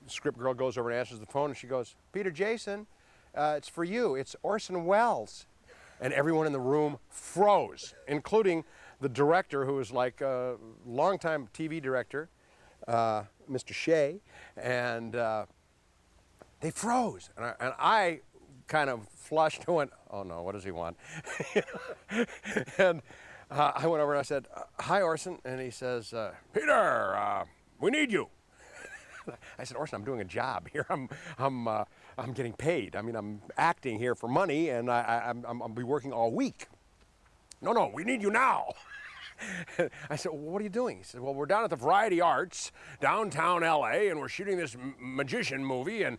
script girl goes over and answers the phone, and she goes, Peter Jason, it's for you. It's Orson Welles. And everyone in the room froze, including the director, who was like a longtime TV director, Mr. Shea, and they froze. And I kind of flushed and went, oh no, what does he want? And I went over and I said, hi, Orson. And he says, Peter, we need you. I said, Orson, I'm doing a job here. I'm getting paid. I mean, I'm acting here for money, and I'll be working all week. No, we need you now. I said, well, what are you doing? He said, well, we're down at the Variety Arts, downtown L.A., and we're shooting this magician movie, and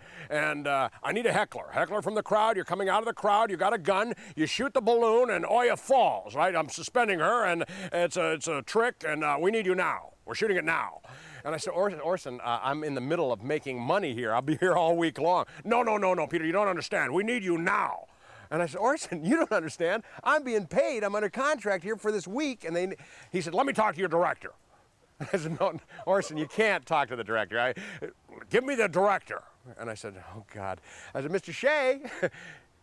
I need a heckler. Heckler from the crowd. You're coming out of the crowd. You got a gun. You shoot the balloon, and Oya falls, right? I'm suspending her, and it's a trick, and we need you now. We're shooting it now. And I said, Orson, I'm in the middle of making money here. I'll be here all week long. No, Peter, you don't understand. We need you now. And I said, Orson, you don't understand. I'm being paid. I'm under contract here for this week. And he said, let me talk to your director. And I said, no, Orson, you can't talk to the director. Give me the director. And I said, oh, God. I said, Mr. Shea,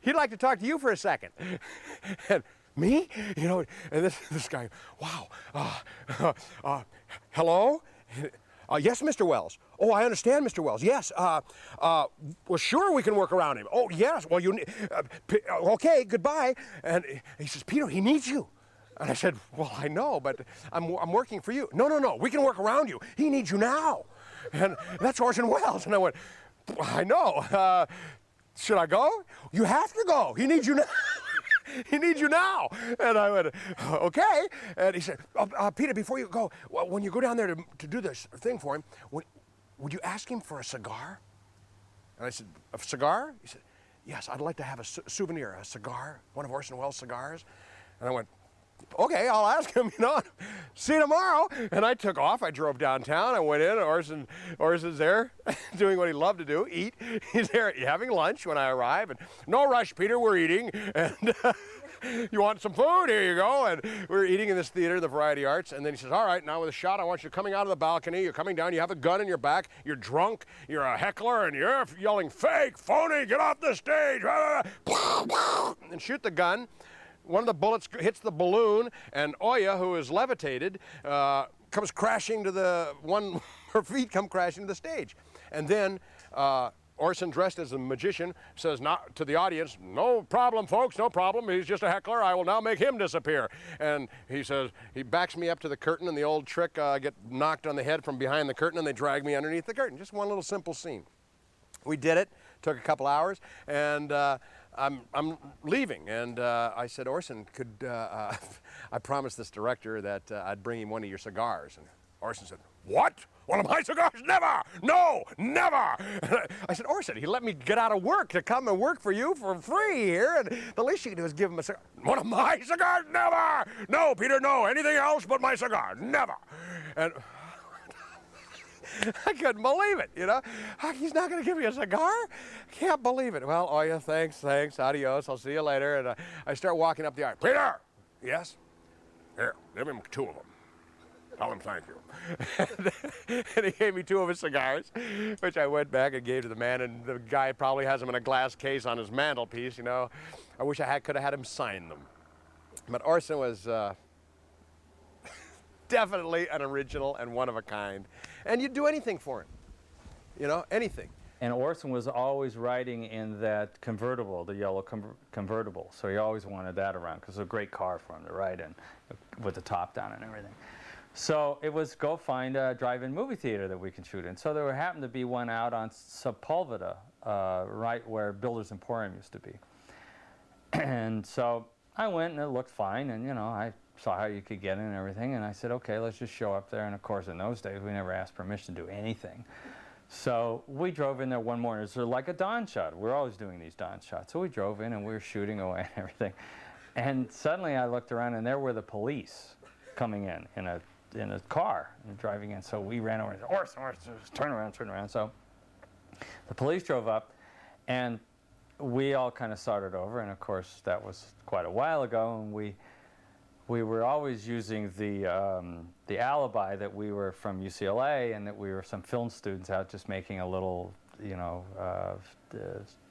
he'd like to talk to you for a second. And me? You know, and this guy, wow. Hello? Yes, Mr. Welles. Oh, I understand, Mr. Welles. Yes. Well, sure, we can work around him. Oh, yes. Well, okay, goodbye. And he says, Peter, he needs you. And I said, well, I know, but I'm working for you. No, we can work around you. He needs you now. And that's Orson Welles. And I went, I know. Should I go? You have to go. He needs you now. He needs you now. And I went, okay. And he said, Peter, before you go, when you go down there to do this thing for him, would you ask him for a cigar? And I said, a cigar? He said, yes, I'd like to have a souvenir, a cigar, one of Orson Welles' cigars. And I went, okay, I'll ask him, see you tomorrow. And I took off. I drove downtown. I went in. Orson's there doing what he loved to do, eat. He's there having lunch when I arrive. And no rush, Peter, we're eating. And you want some food? Here you go. And we're eating in this theater, the Variety Arts. And then he says, all right, now with a shot, I want you coming out of the balcony. You're coming down. You have a gun in your back. You're drunk. You're a heckler. And you're yelling, fake, phony, get off the stage. And shoot the gun. One of the bullets hits the balloon, and Oya, who is levitated, comes crashing to her feet come crashing to the stage. And then Orson, dressed as a magician, says to the audience, no problem, folks, no problem. He's just a heckler. I will now make him disappear. And he says, he backs me up to the curtain, and the old trick, I get knocked on the head from behind the curtain, and they drag me underneath the curtain. Just one little simple scene. We did it. Took a couple hours, and I'm leaving, and I said, Orson, I promised this director that I'd bring him one of your cigars. And Orson said, what? One of my cigars? Never! No, never! I said, Orson, he let me get out of work to come and work for you for free here, and the least you can do is give him a cigar. One of my cigars? Never! No, Peter, no. Anything else but my cigar. Never! And I couldn't believe it, He's not going to give me a cigar? Can't believe it. Well, yeah, thanks, adios, I'll see you later. And I start walking up the aisle. Peter! Yes? Here, give him 2 of them. Tell him thank you. And he gave me 2 of his cigars, which I went back and gave to the man, and the guy probably has them in a glass case on his mantelpiece, I wish I could have had him sign them. But Orson was definitely an original and one of a kind. And you'd do anything for him. you know, anything. And Orson was always riding in that convertible, the yellow convertible. So he always wanted that around because it was a great car for him to ride in with the top down and everything. So it was go find a drive-in movie theater that we can shoot in. So there happened to be one out on Sepulveda, right where Builder's Emporium used to be. And so I went and it looked fine, and you know, I saw how you could get in and everything, and I said, okay, let's just show up there. And of course, in those days, we never asked permission to do anything. So we drove in there one morning. It was like a dawn shot. We're always doing these dawn shots. So we drove in and we were shooting away and everything. And suddenly I looked around and there were the police coming in a car and driving in. So we ran over and said, Orson, turn around. So the police drove up and we all kind of started over. And of course, that was quite a while ago. And we were always using the alibi that we were from UCLA and that we were some film students out just making a little, you know,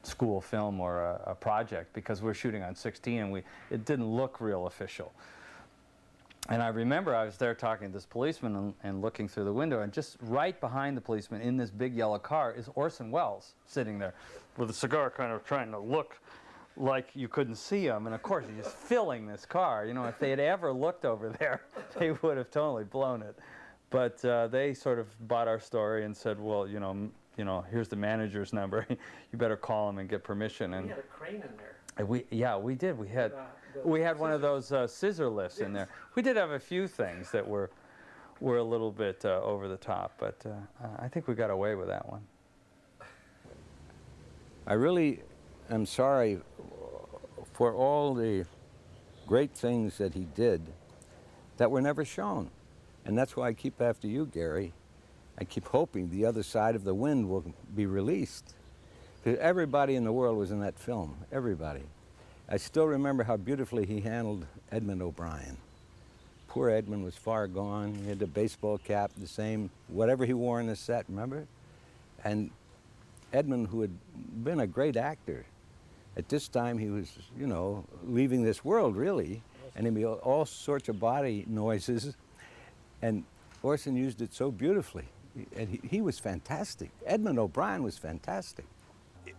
school film or a project, because we were shooting on 16 and it didn't look real official. And I remember I was there talking to this policeman and looking through the window, and just right behind the policeman in this big yellow car is Orson Welles sitting there with a cigar, kind of trying to look like you couldn't see him, and of course he's just filling this car. You know, if they had ever looked over there, they would have totally blown it. But they sort of bought our story and said, well, you know, here's the manager's number. You better call him and get permission. And we had a crane in there. We did. We had one of those scissor lifts in there. We did have a few things that were a little bit over the top, but I think we got away with that one. I really am sorry for all the great things that he did that were never shown. And that's why I keep after you, Gary. I keep hoping The Other Side of the Wind will be released. Because everybody in the world was in that film, everybody. I still remember how beautifully he handled Edmund O'Brien. Poor Edmund was far gone. He had the baseball cap, the same, whatever he wore in the set, remember? And Edmund, who had been a great actor, at this time he was, you know, leaving this world, really. And he'd be all sorts of body noises. And Orson used it so beautifully. And he was fantastic. Edmund O'Brien was fantastic.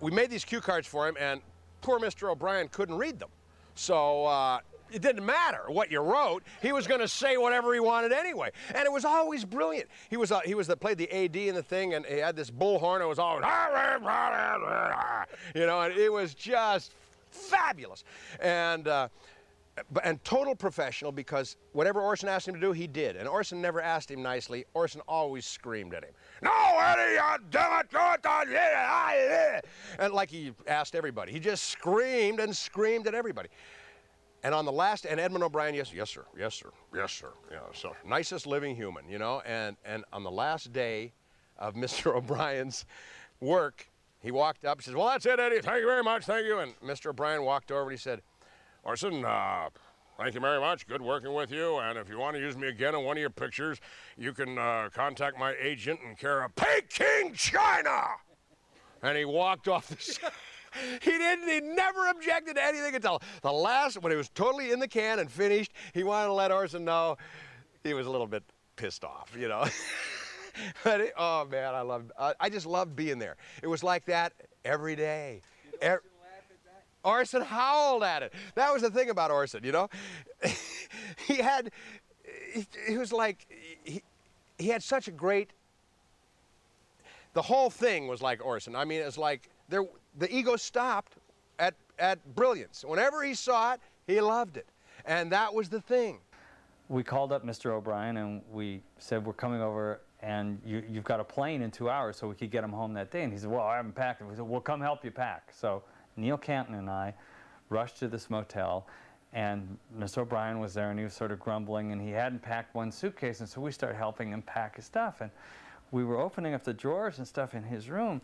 We made these cue cards for him, and poor Mr. O'Brien couldn't read them. So it didn't matter what you wrote. He was going to say whatever he wanted anyway. And it was always brilliant. He was that played the AD in the thing, and he had this bullhorn. It was always, you know, and it was just fabulous. And total professional, because whatever Orson asked him to do, he did. And Orson never asked him nicely. Orson always screamed at him. No, Eddie, damn it! And like he asked everybody. He just screamed and screamed at everybody. And on the last, and Edmund O'Brien, yes, sir. You know, so nicest living human, you know. And on the last day of Mr. O'Brien's work, he walked up, he says, well, that's it, Eddie. Thank you very much, thank you. And Mr. O'Brien walked over and he said, Orson, thank you very much. Good working with you. And if you want to use me again in one of your pictures, you can contact my agent in care of Peking, China. And he walked off the set. He never objected to anything until the last, when it was totally in the can and finished, he wanted to let Orson know he was a little bit pissed off, you know. But oh man, I just loved being there. It was like that every day. Orson howled at it. That was the thing about Orson, you know. He was like, he had such a great, the whole thing was like Orson. I mean, it was like, the ego stopped at brilliance. Whenever he saw it, he loved it. And that was the thing. We called up Mr. O'Brien and we said, we're coming over and you've got a plane in 2 hours so we could get him home that day. And he said, well, I haven't packed it. We said, well, come help you pack. So Neil Canton and I rushed to this motel, and Mr. O'Brien was there, and he was sort of grumbling, and he hadn't packed one suitcase, and so we started helping him pack his stuff. And we were opening up the drawers and stuff in his room,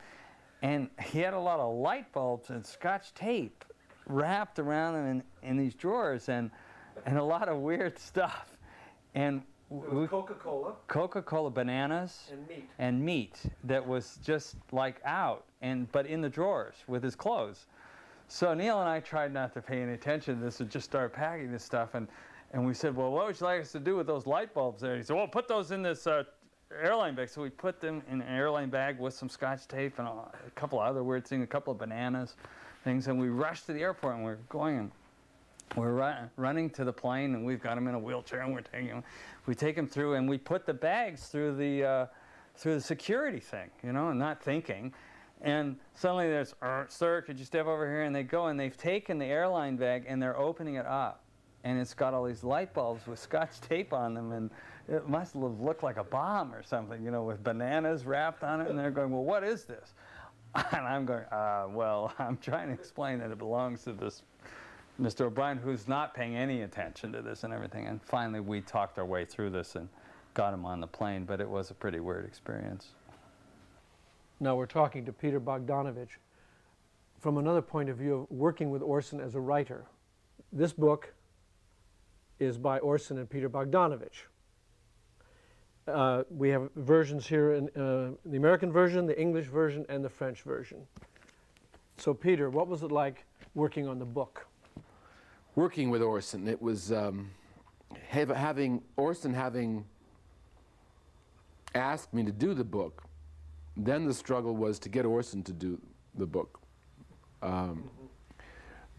and he had a lot of light bulbs and Scotch tape wrapped around him in these drawers, and a lot of weird stuff. And Coca-Cola, bananas, and meat that was just like out, but in the drawers with his clothes. So Neil and I tried not to pay any attention to this and just started packing this stuff, and we said, well, what would you like us to do with those light bulbs there? He said, well, put those in this airline bags. So we put them in an airline bag with some Scotch tape and a couple of other weird things, a couple of bananas, things, and we rushed to the airport and we're going and we're running to the plane, and we've got him in a wheelchair, and we take him through, and we put the bags through the security thing, you know, and not thinking. And suddenly there's, sir, could you step over here? And they go, and they've taken the airline bag, and they're opening it up. And it's got all these light bulbs with Scotch tape on them, and it must have looked like a bomb or something, you know, with bananas wrapped on it. And they're going, well, what is this? And I'm going, well, I'm trying to explain that it belongs to this Mr. O'Brien, who's not paying any attention to this and everything. And finally, we talked our way through this and got him on the plane, but it was a pretty weird experience. Now we're talking to Peter Bogdanovich from another point of view of working with Orson as a writer. This book is by Orson and Peter Bogdanovich. We have versions here in the American version, the English version, and the French version. So Peter, what was it like working on the book? Working with Orson, it was Orson having asked me to do the book. Then the struggle was to get Orson to do the book,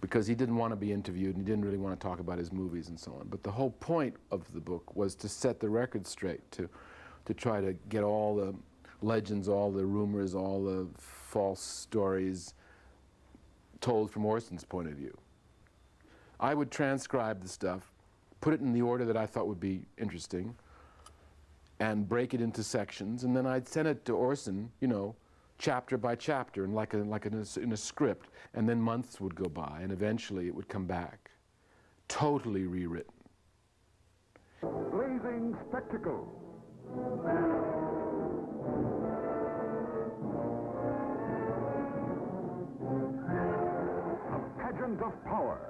because he didn't want to be interviewed and he didn't really want to talk about his movies and so on. But the whole point of the book was to set the record straight, to try to get all the legends, all the rumors, all the false stories told from Orson's point of view. I would transcribe the stuff, put it in the order that I thought would be interesting, and break it into sections, and then I'd send it to Orson, you know, chapter by chapter, and in a script, and then months would go by, and eventually it would come back, totally rewritten. Blazing spectacle. A pageant of power.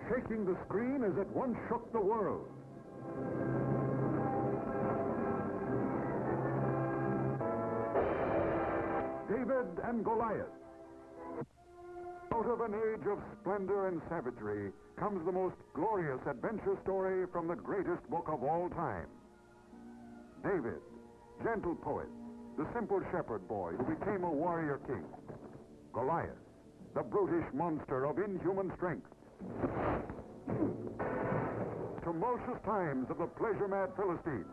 Shaking the screen as it once shook the world. David and Goliath. Out of an age of splendor and savagery comes the most glorious adventure story from the greatest book of all time. David, gentle poet, the simple shepherd boy who became a warrior king. Goliath, the brutish monster of inhuman strength. Tumultuous times of the pleasure-mad Philistines.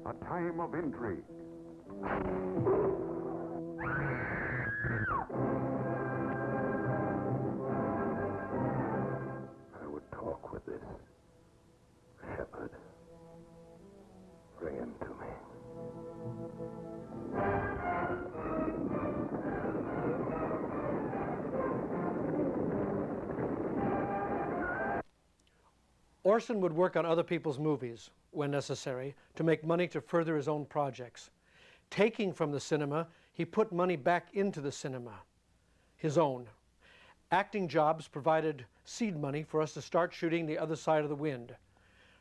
A time of intrigue. I would talk with this shepherd. Bring him to me. Orson would work on other people's movies, when necessary, to make money to further his own projects. Taking from the cinema, he put money back into the cinema, his own. Acting jobs provided seed money for us to start shooting The Other Side of the Wind.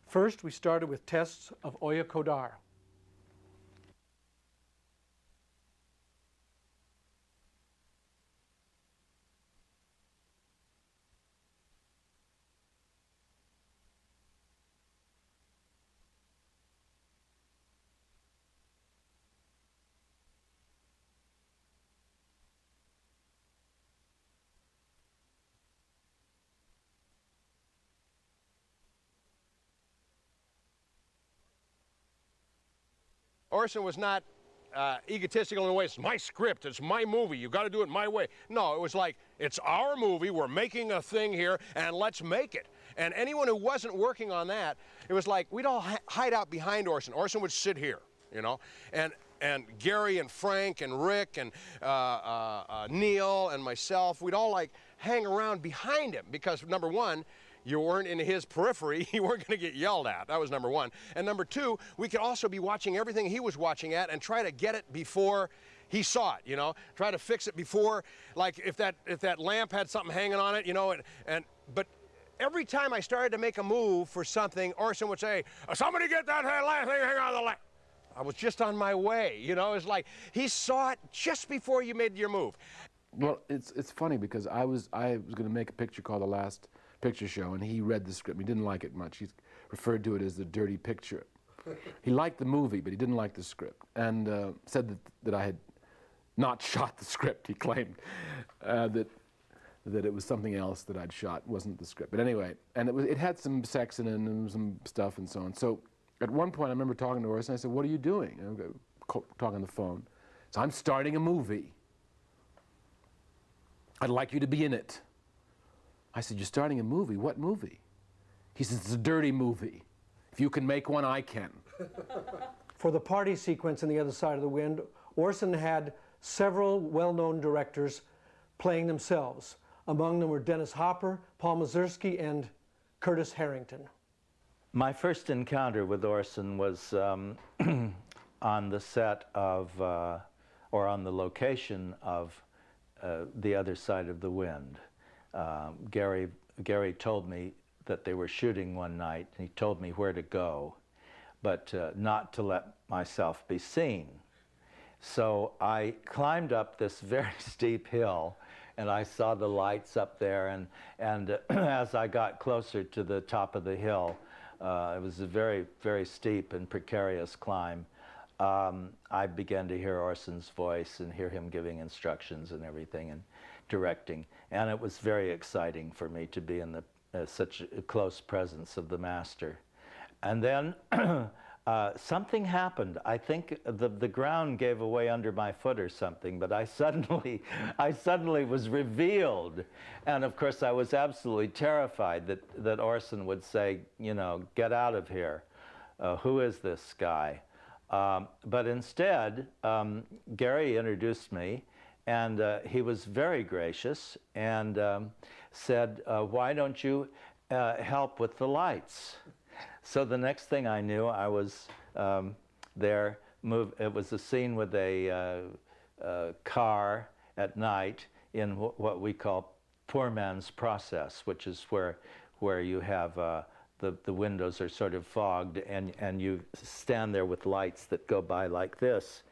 First, we started with tests of Oya Kodar. Orson was not egotistical in a way. It's my script, it's my movie, you got to do it my way. No, it was like, it's our movie, we're making a thing here, and let's make it. And anyone who wasn't working on that, it was like, we'd all hide out behind Orson. Orson would sit here, you know, and Gary and Frank and Rick and Neil and myself, we'd all like hang around behind him because, number one, you weren't in his periphery, you weren't going to get yelled at. That was number one. And number two, we could also be watching everything he was watching at and try to get it before he saw it, you know? Try to fix it before, like if that lamp had something hanging on it, you know, but every time I started to make a move for something, Orson would say, somebody get that lamp thing hanging on the lamp. I was just on my way, you know? It's like, he saw it just before you made your move. Well, it's funny because I was going to make a picture called The Last Picture Show, and he read the script. He didn't like it much. He's referred to it as the dirty picture. He liked the movie, but he didn't like the script, and said that I had not shot the script. He claimed that it was something else that I'd shot, wasn't the script. But anyway, and it had some sex in it and some stuff and so on. So at one point I remember talking to Orson, I said, "What are you doing?" And I'm talking on the phone. So, "I'm starting a movie. I'd like you to be in it." I said, "You're starting a movie? What movie?" He says, "It's a dirty movie. If you can make one, I can." For the party sequence in The Other Side of the Wind, Orson had several well-known directors playing themselves. Among them were Dennis Hopper, Paul Mazursky, and Curtis Harrington. My first encounter with Orson was on the set of, or on the location of The Other Side of the Wind. Gary told me that they were shooting one night, and he told me where to go, but not to let myself be seen. So I climbed up this very steep hill, and I saw the lights up there, and as I got closer to the top of the hill, it was a very, very steep and precarious climb. I began to hear Orson's voice and hear him giving instructions and everything and directing, and it was very exciting for me to be in such a close presence of the master. And then something happened. I think the ground gave away under my foot or something, but I suddenly was revealed. And of course I was absolutely terrified that Orson would say, you know, "Get out of here. Who is this guy?" But instead, Gary introduced me, and he was very gracious and said, "Why don't you help with the lights?" So the next thing I knew, I was there. It was a scene with a car at night in what we call poor man's process, which is where you have the windows are sort of fogged, and you stand there with lights that go by like this,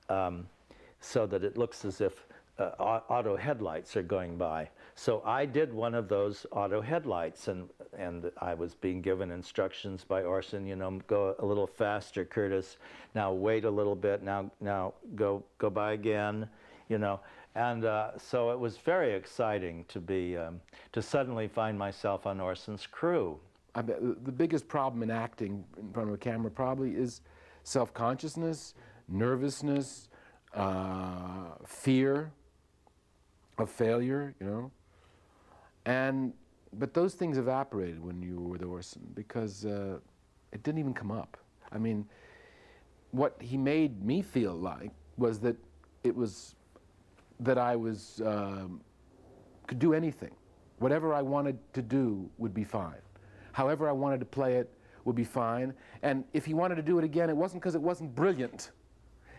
so that it looks as if auto headlights are going by. So I did one of those auto headlights, and I was being given instructions by Orson, you know, "Go a little faster, Curtis. Now wait a little bit. Now go by again," you know. And so it was very exciting to suddenly find myself on Orson's crew. I bet the biggest problem in acting in front of a camera probably is self-consciousness, nervousness, fear of failure, you know. But those things evaporated when you were with Orson, because it didn't even come up. I mean, what he made me feel like was that I could do anything. Whatever I wanted to do would be fine. However I wanted to play it would be fine. And if he wanted to do it again, it wasn't because it wasn't brilliant.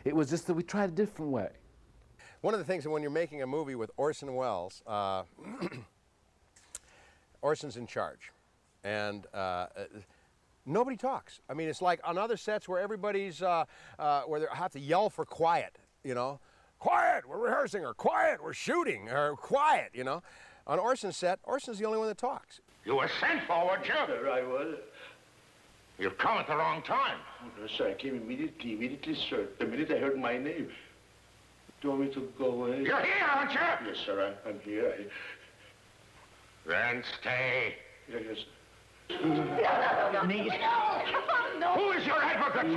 It was just that we tried a different way. One of the things that when you're making a movie with Orson Welles, Orson's in charge, and nobody talks. I mean, it's like on other sets where everybody's, where they have to yell for quiet, you know. "Quiet, we're rehearsing," or "Quiet, we're shooting," or "Quiet," you know. On Orson's set, Orson's the only one that talks. You were sent for, weren't you? Sir, I was. You've come at the wrong time. Oh, no, sir, I came immediately, sir. The minute I heard my name. Do you want me to go away? You're here, aren't you? Yes, sir, I'm here. Then stay. Yes. Knees. No. Who is your advocate?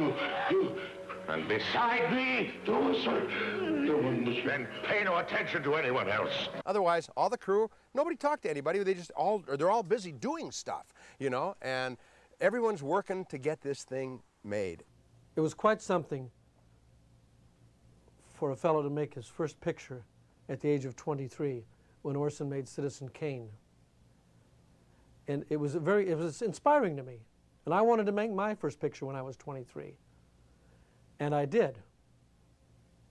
You. And beside me? No, sir. No one was... Then pay no attention to anyone else. Otherwise, all the crew, nobody talked to anybody. They're all busy doing stuff, you know, and everyone's working to get this thing made. It was quite something for a fellow to make his first picture at the age of 23 when Orson made Citizen Kane. And it was inspiring to me. And I wanted to make my first picture when I was 23. And I did.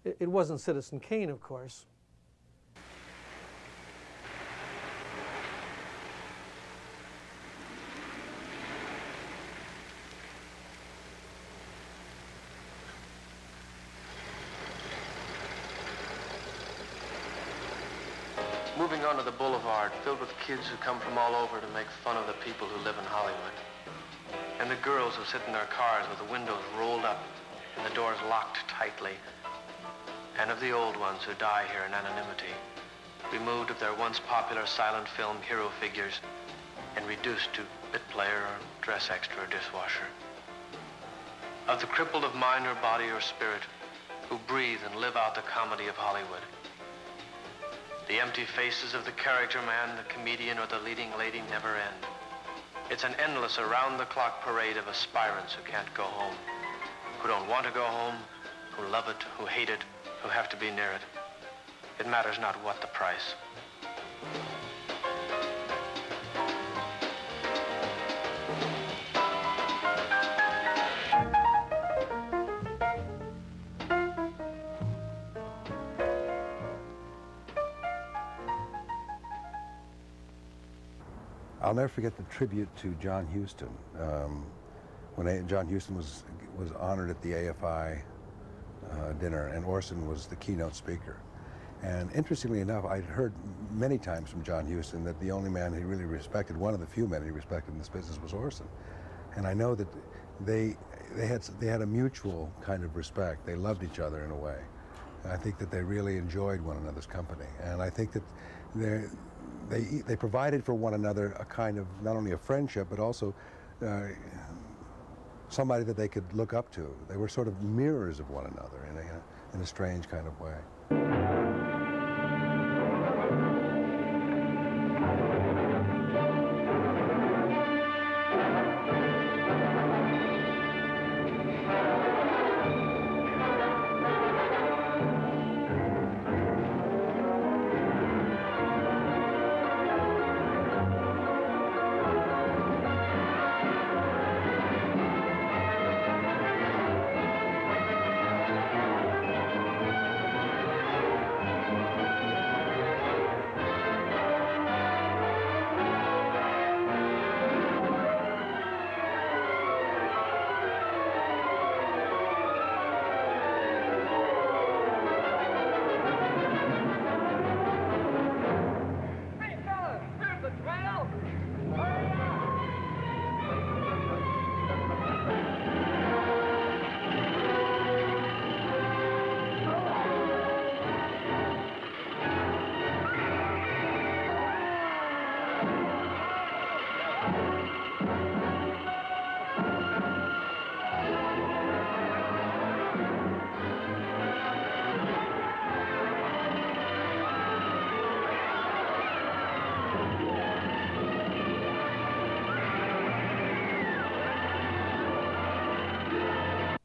It wasn't Citizen Kane, of course. Moving onto the boulevard, filled with kids who come from all over to make fun of the people who live in Hollywood. and the girls who sit in their cars with the windows rolled up and the doors locked tightly, and of the old ones who die here in anonymity, removed of their once popular silent film hero figures and reduced to bit player or dress extra or dishwasher. Of the crippled of mind or body or spirit who breathe and live out the comedy of Hollywood. The empty faces of the character man, the comedian, or the leading lady never end. It's an endless around-the-clock parade of aspirants who can't go home, who don't want to go home, who love it, who hate it, who have to be near it. It matters not what the price. I'll never forget the tribute to John Huston. When John Huston was honored at the AFI dinner, and Orson was the keynote speaker. And interestingly enough, I'd heard many times from John Huston that the only man he really respected, one of the few men he respected in this business, was Orson. And I know that they had a mutual kind of respect. They loved each other in a way. And I think that they really enjoyed one another's company. And I think that they provided for one another a kind of, not only a friendship, but also somebody that they could look up to. They were sort of mirrors of one another in a strange kind of way.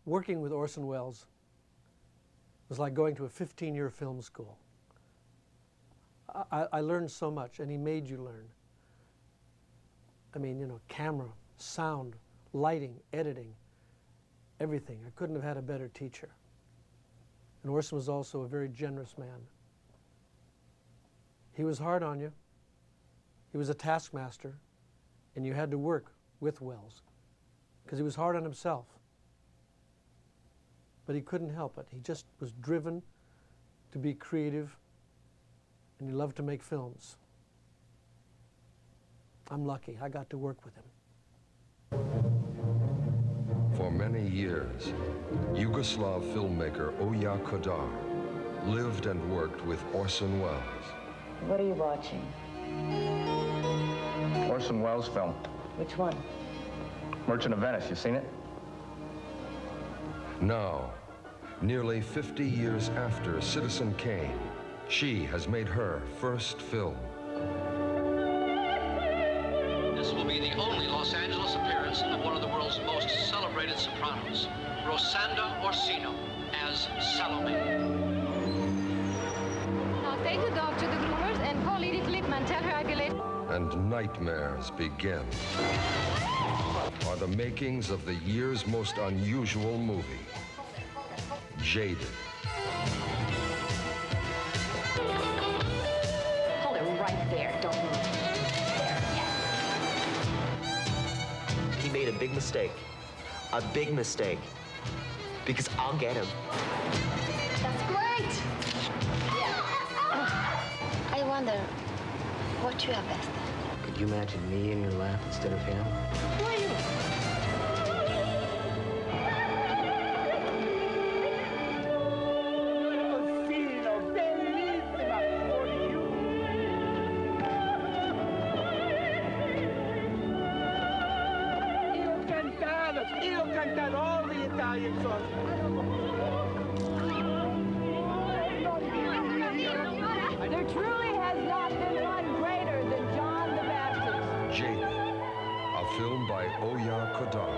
Working with Orson Welles was like going to a 15-year film school. I learned so much, and he made you learn. I mean, you know, camera, sound, lighting, editing, everything. I couldn't have had a better teacher. And Orson was also a very generous man. He was hard on you. He was a taskmaster, and you had to work with Welles because he was hard on himself. But he couldn't help it. He just was driven to be creative, and he loved to make films. I'm lucky. I got to work with him. For many years, Yugoslav filmmaker Oya Kodar lived and worked with Orson Welles. What are you watching? Orson Welles film. Which one? Merchant of Venice. You seen it? Now, nearly 50 years after Citizen Kane, she has made her first film. This will be the only Los Angeles appearance of one of the world's most celebrated sopranos, Rosanda Orsino, as Salome. Now take the dog to the groomers and call Edith Lipman. Tell her I'll be late. And nightmares begin. Are the makings of the year's most unusual movie, Jaded. Hold it right there. Don't move. There, yes. He made a big mistake. A big mistake. Because I'll get him. That's great. I wonder what you are best at. Could you imagine me in your lap instead of him? Who are you? Italian sausage. There truly has not been one greater than John the Baptist. Jamie, a film by Oya Kodar.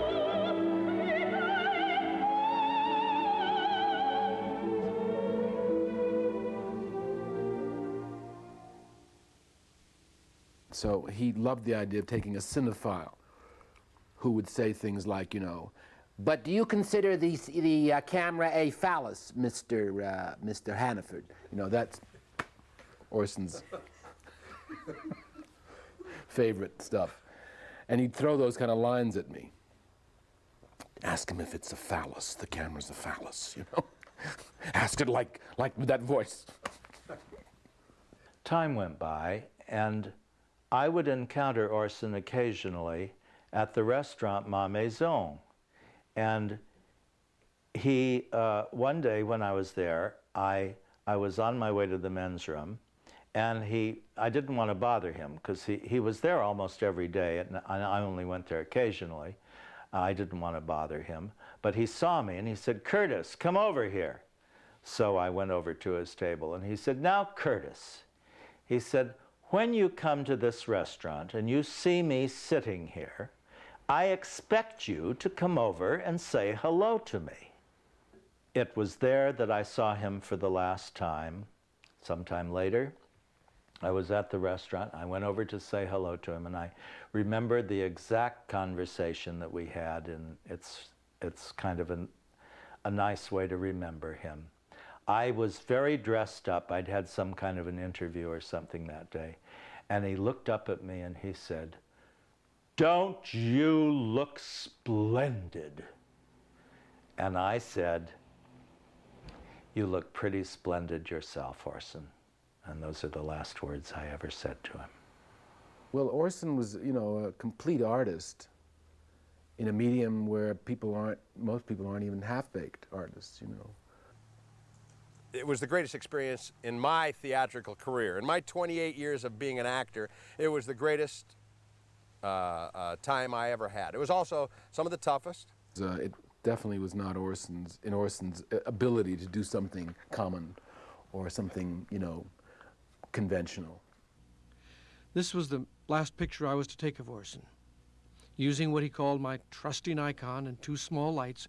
So he loved the idea of taking a cinephile who would say things like, you know, but do you consider the camera a phallus, Mr. Hannaford? You know, that's Orson's favorite stuff. And he'd throw those kind of lines at me. Ask him if it's a phallus. The camera's a phallus, you know? Ask it like with that voice. Time went by, and I would encounter Orson occasionally at the restaurant Ma Maison. And he, one day when I was there, I was on my way to the men's room, and I didn't want to bother him because he was there almost every day, and I only went there occasionally. I didn't want to bother him, but he saw me and he said, "Curtis, come over here." So I went over to his table and he said, "Now, Curtis," he said, "when you come to this restaurant and you see me sitting here, I expect you to come over and say hello to me." It was there that I saw him for the last time. Sometime later, I was at the restaurant. I went over to say hello to him, and I remembered the exact conversation that we had, and it's kind of a nice way to remember him. I was very dressed up. I'd had some kind of an interview or something that day, and he looked up at me and he said, "Don't you look splendid?" And I said, "You look pretty splendid yourself, Orson." And those are the last words I ever said to him. Well, Orson was, you know, a complete artist in a medium where most people aren't even half-baked artists, you know. It was the greatest experience in my theatrical career. In my 28 years of being an actor, it was the greatest time I ever had. It was also some of the toughest. It definitely was not Orson's ability to do something common or something, you know, conventional. This was the last picture I was to take of Orson. Using what he called my trusty Nikon and 2 small lights,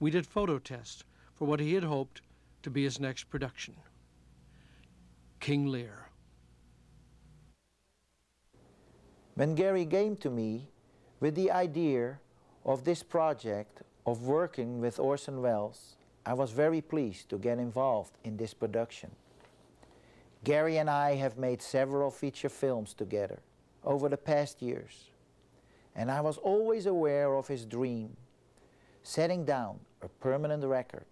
we did photo tests for what he had hoped to be his next production, King Lear. When Gary came to me with the idea of this project of working with Orson Welles, I was very pleased to get involved in this production. Gary and I have made several feature films together over the past years, and I was always aware of his dream, setting down a permanent record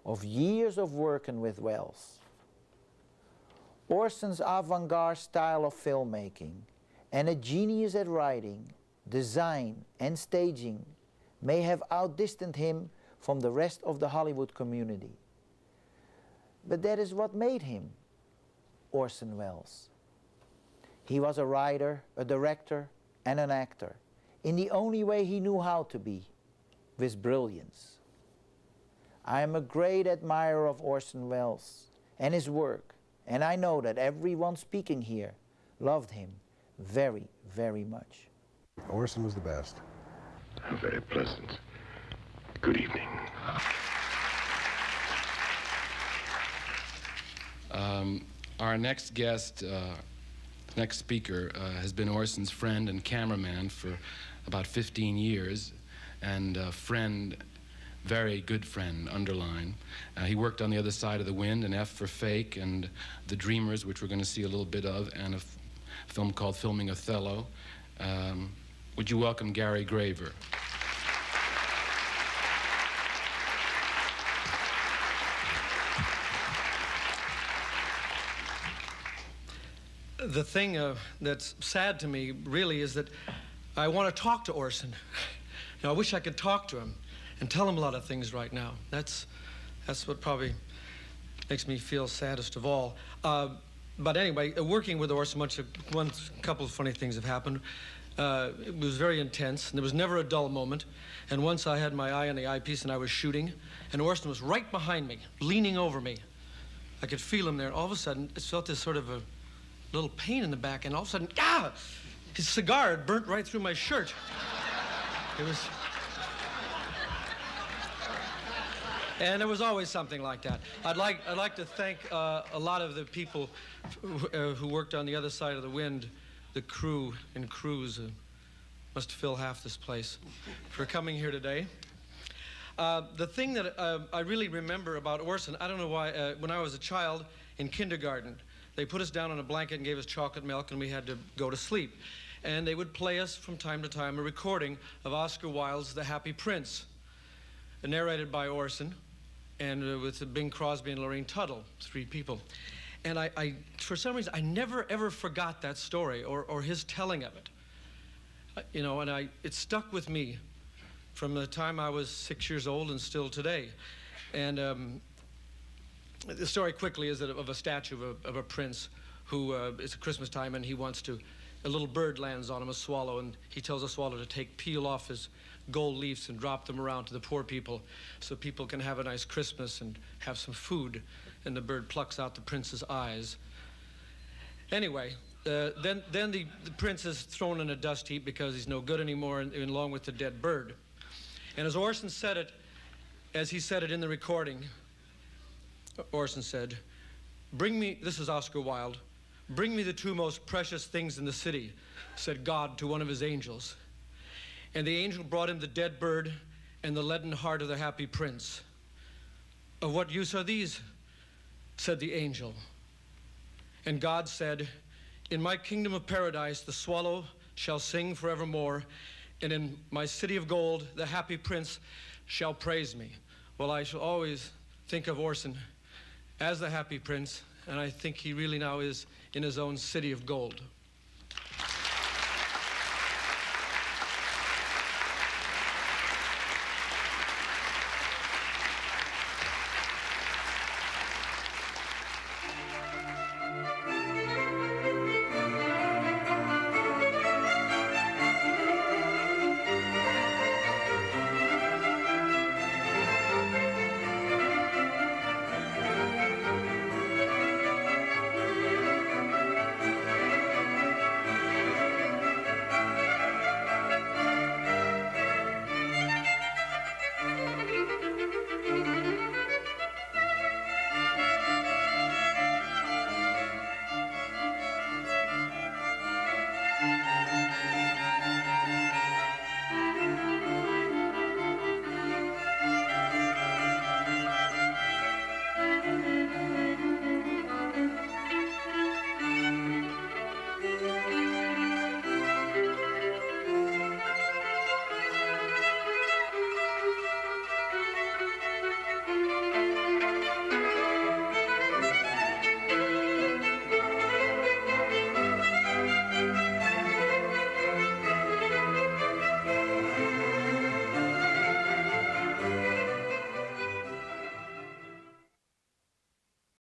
of years of working with Welles. Orson's avant-garde style of filmmaking and a genius at writing, design, and staging may have outdistanced him from the rest of the Hollywood community. But that is what made him Orson Welles. He was a writer, a director, and an actor in the only way he knew how to be, with brilliance. I am a great admirer of Orson Welles and his work, and I know that everyone speaking here loved him very, very much. Orson was the best. How very pleasant. Good evening. Our next guest, next speaker, has been Orson's friend and cameraman for about 15 years, and a friend, very good friend, underline. He worked on The Other Side of the Wind and F for Fake and The Dreamers, which we're going to see a little bit of, and a film called Filming Othello. Would you welcome Gary Graver? The thing that's sad to me, really, is that I want to talk to Orson. You know, I wish I could talk to him and tell him a lot of things right now. That's what probably makes me feel saddest of all. But anyway, working with Orson, a couple of funny things have happened. It was very intense, and there was never a dull moment. And once I had my eye on the eyepiece and I was shooting, and Orson was right behind me, leaning over me. I could feel him there. All of a sudden, I felt this sort of a little pain in the back, and all of a sudden, his cigar had burnt right through my shirt. It was... And there was always something like that. I'd like to thank a lot of the people who worked on the other side of the wind, the crew and crews, must fill half this place, for coming here today. The thing that I really remember about Orson, I don't know why, when I was a child in kindergarten, they put us down on a blanket and gave us chocolate milk, and we had to go to sleep. And they would play us from time to time a recording of Oscar Wilde's The Happy Prince, narrated by Orson, and with Bing Crosby and Lorraine Tuttle, 3 people. And I for some reason, I never ever forgot that story or his telling of it. You know, and it stuck with me from the time I was 6 years old and still today. And the story quickly is of a statue of a prince who, it's Christmas time, and he wants to, a little bird lands on him, a swallow, and he tells the swallow to peel off his gold leaves and drop them around to the poor people so people can have a nice Christmas and have some food. And the bird plucks out the prince's eyes. Anyway, then the prince is thrown in a dust heap because he's no good anymore, along with the dead bird. And as Orson said it, as he said it in the recording, Orson said, "Bring me," this is Oscar Wilde, "bring me the 2 most precious things in the city," said God to one of his angels. And the angel brought him the dead bird and the leaden heart of the happy prince. "Of what use are these?" said the angel. And God said, "In my kingdom of paradise the swallow shall sing forevermore, and in my city of gold the happy prince shall praise me." Well, I shall always think of Orson as the happy prince, and I think he really now is in his own city of gold.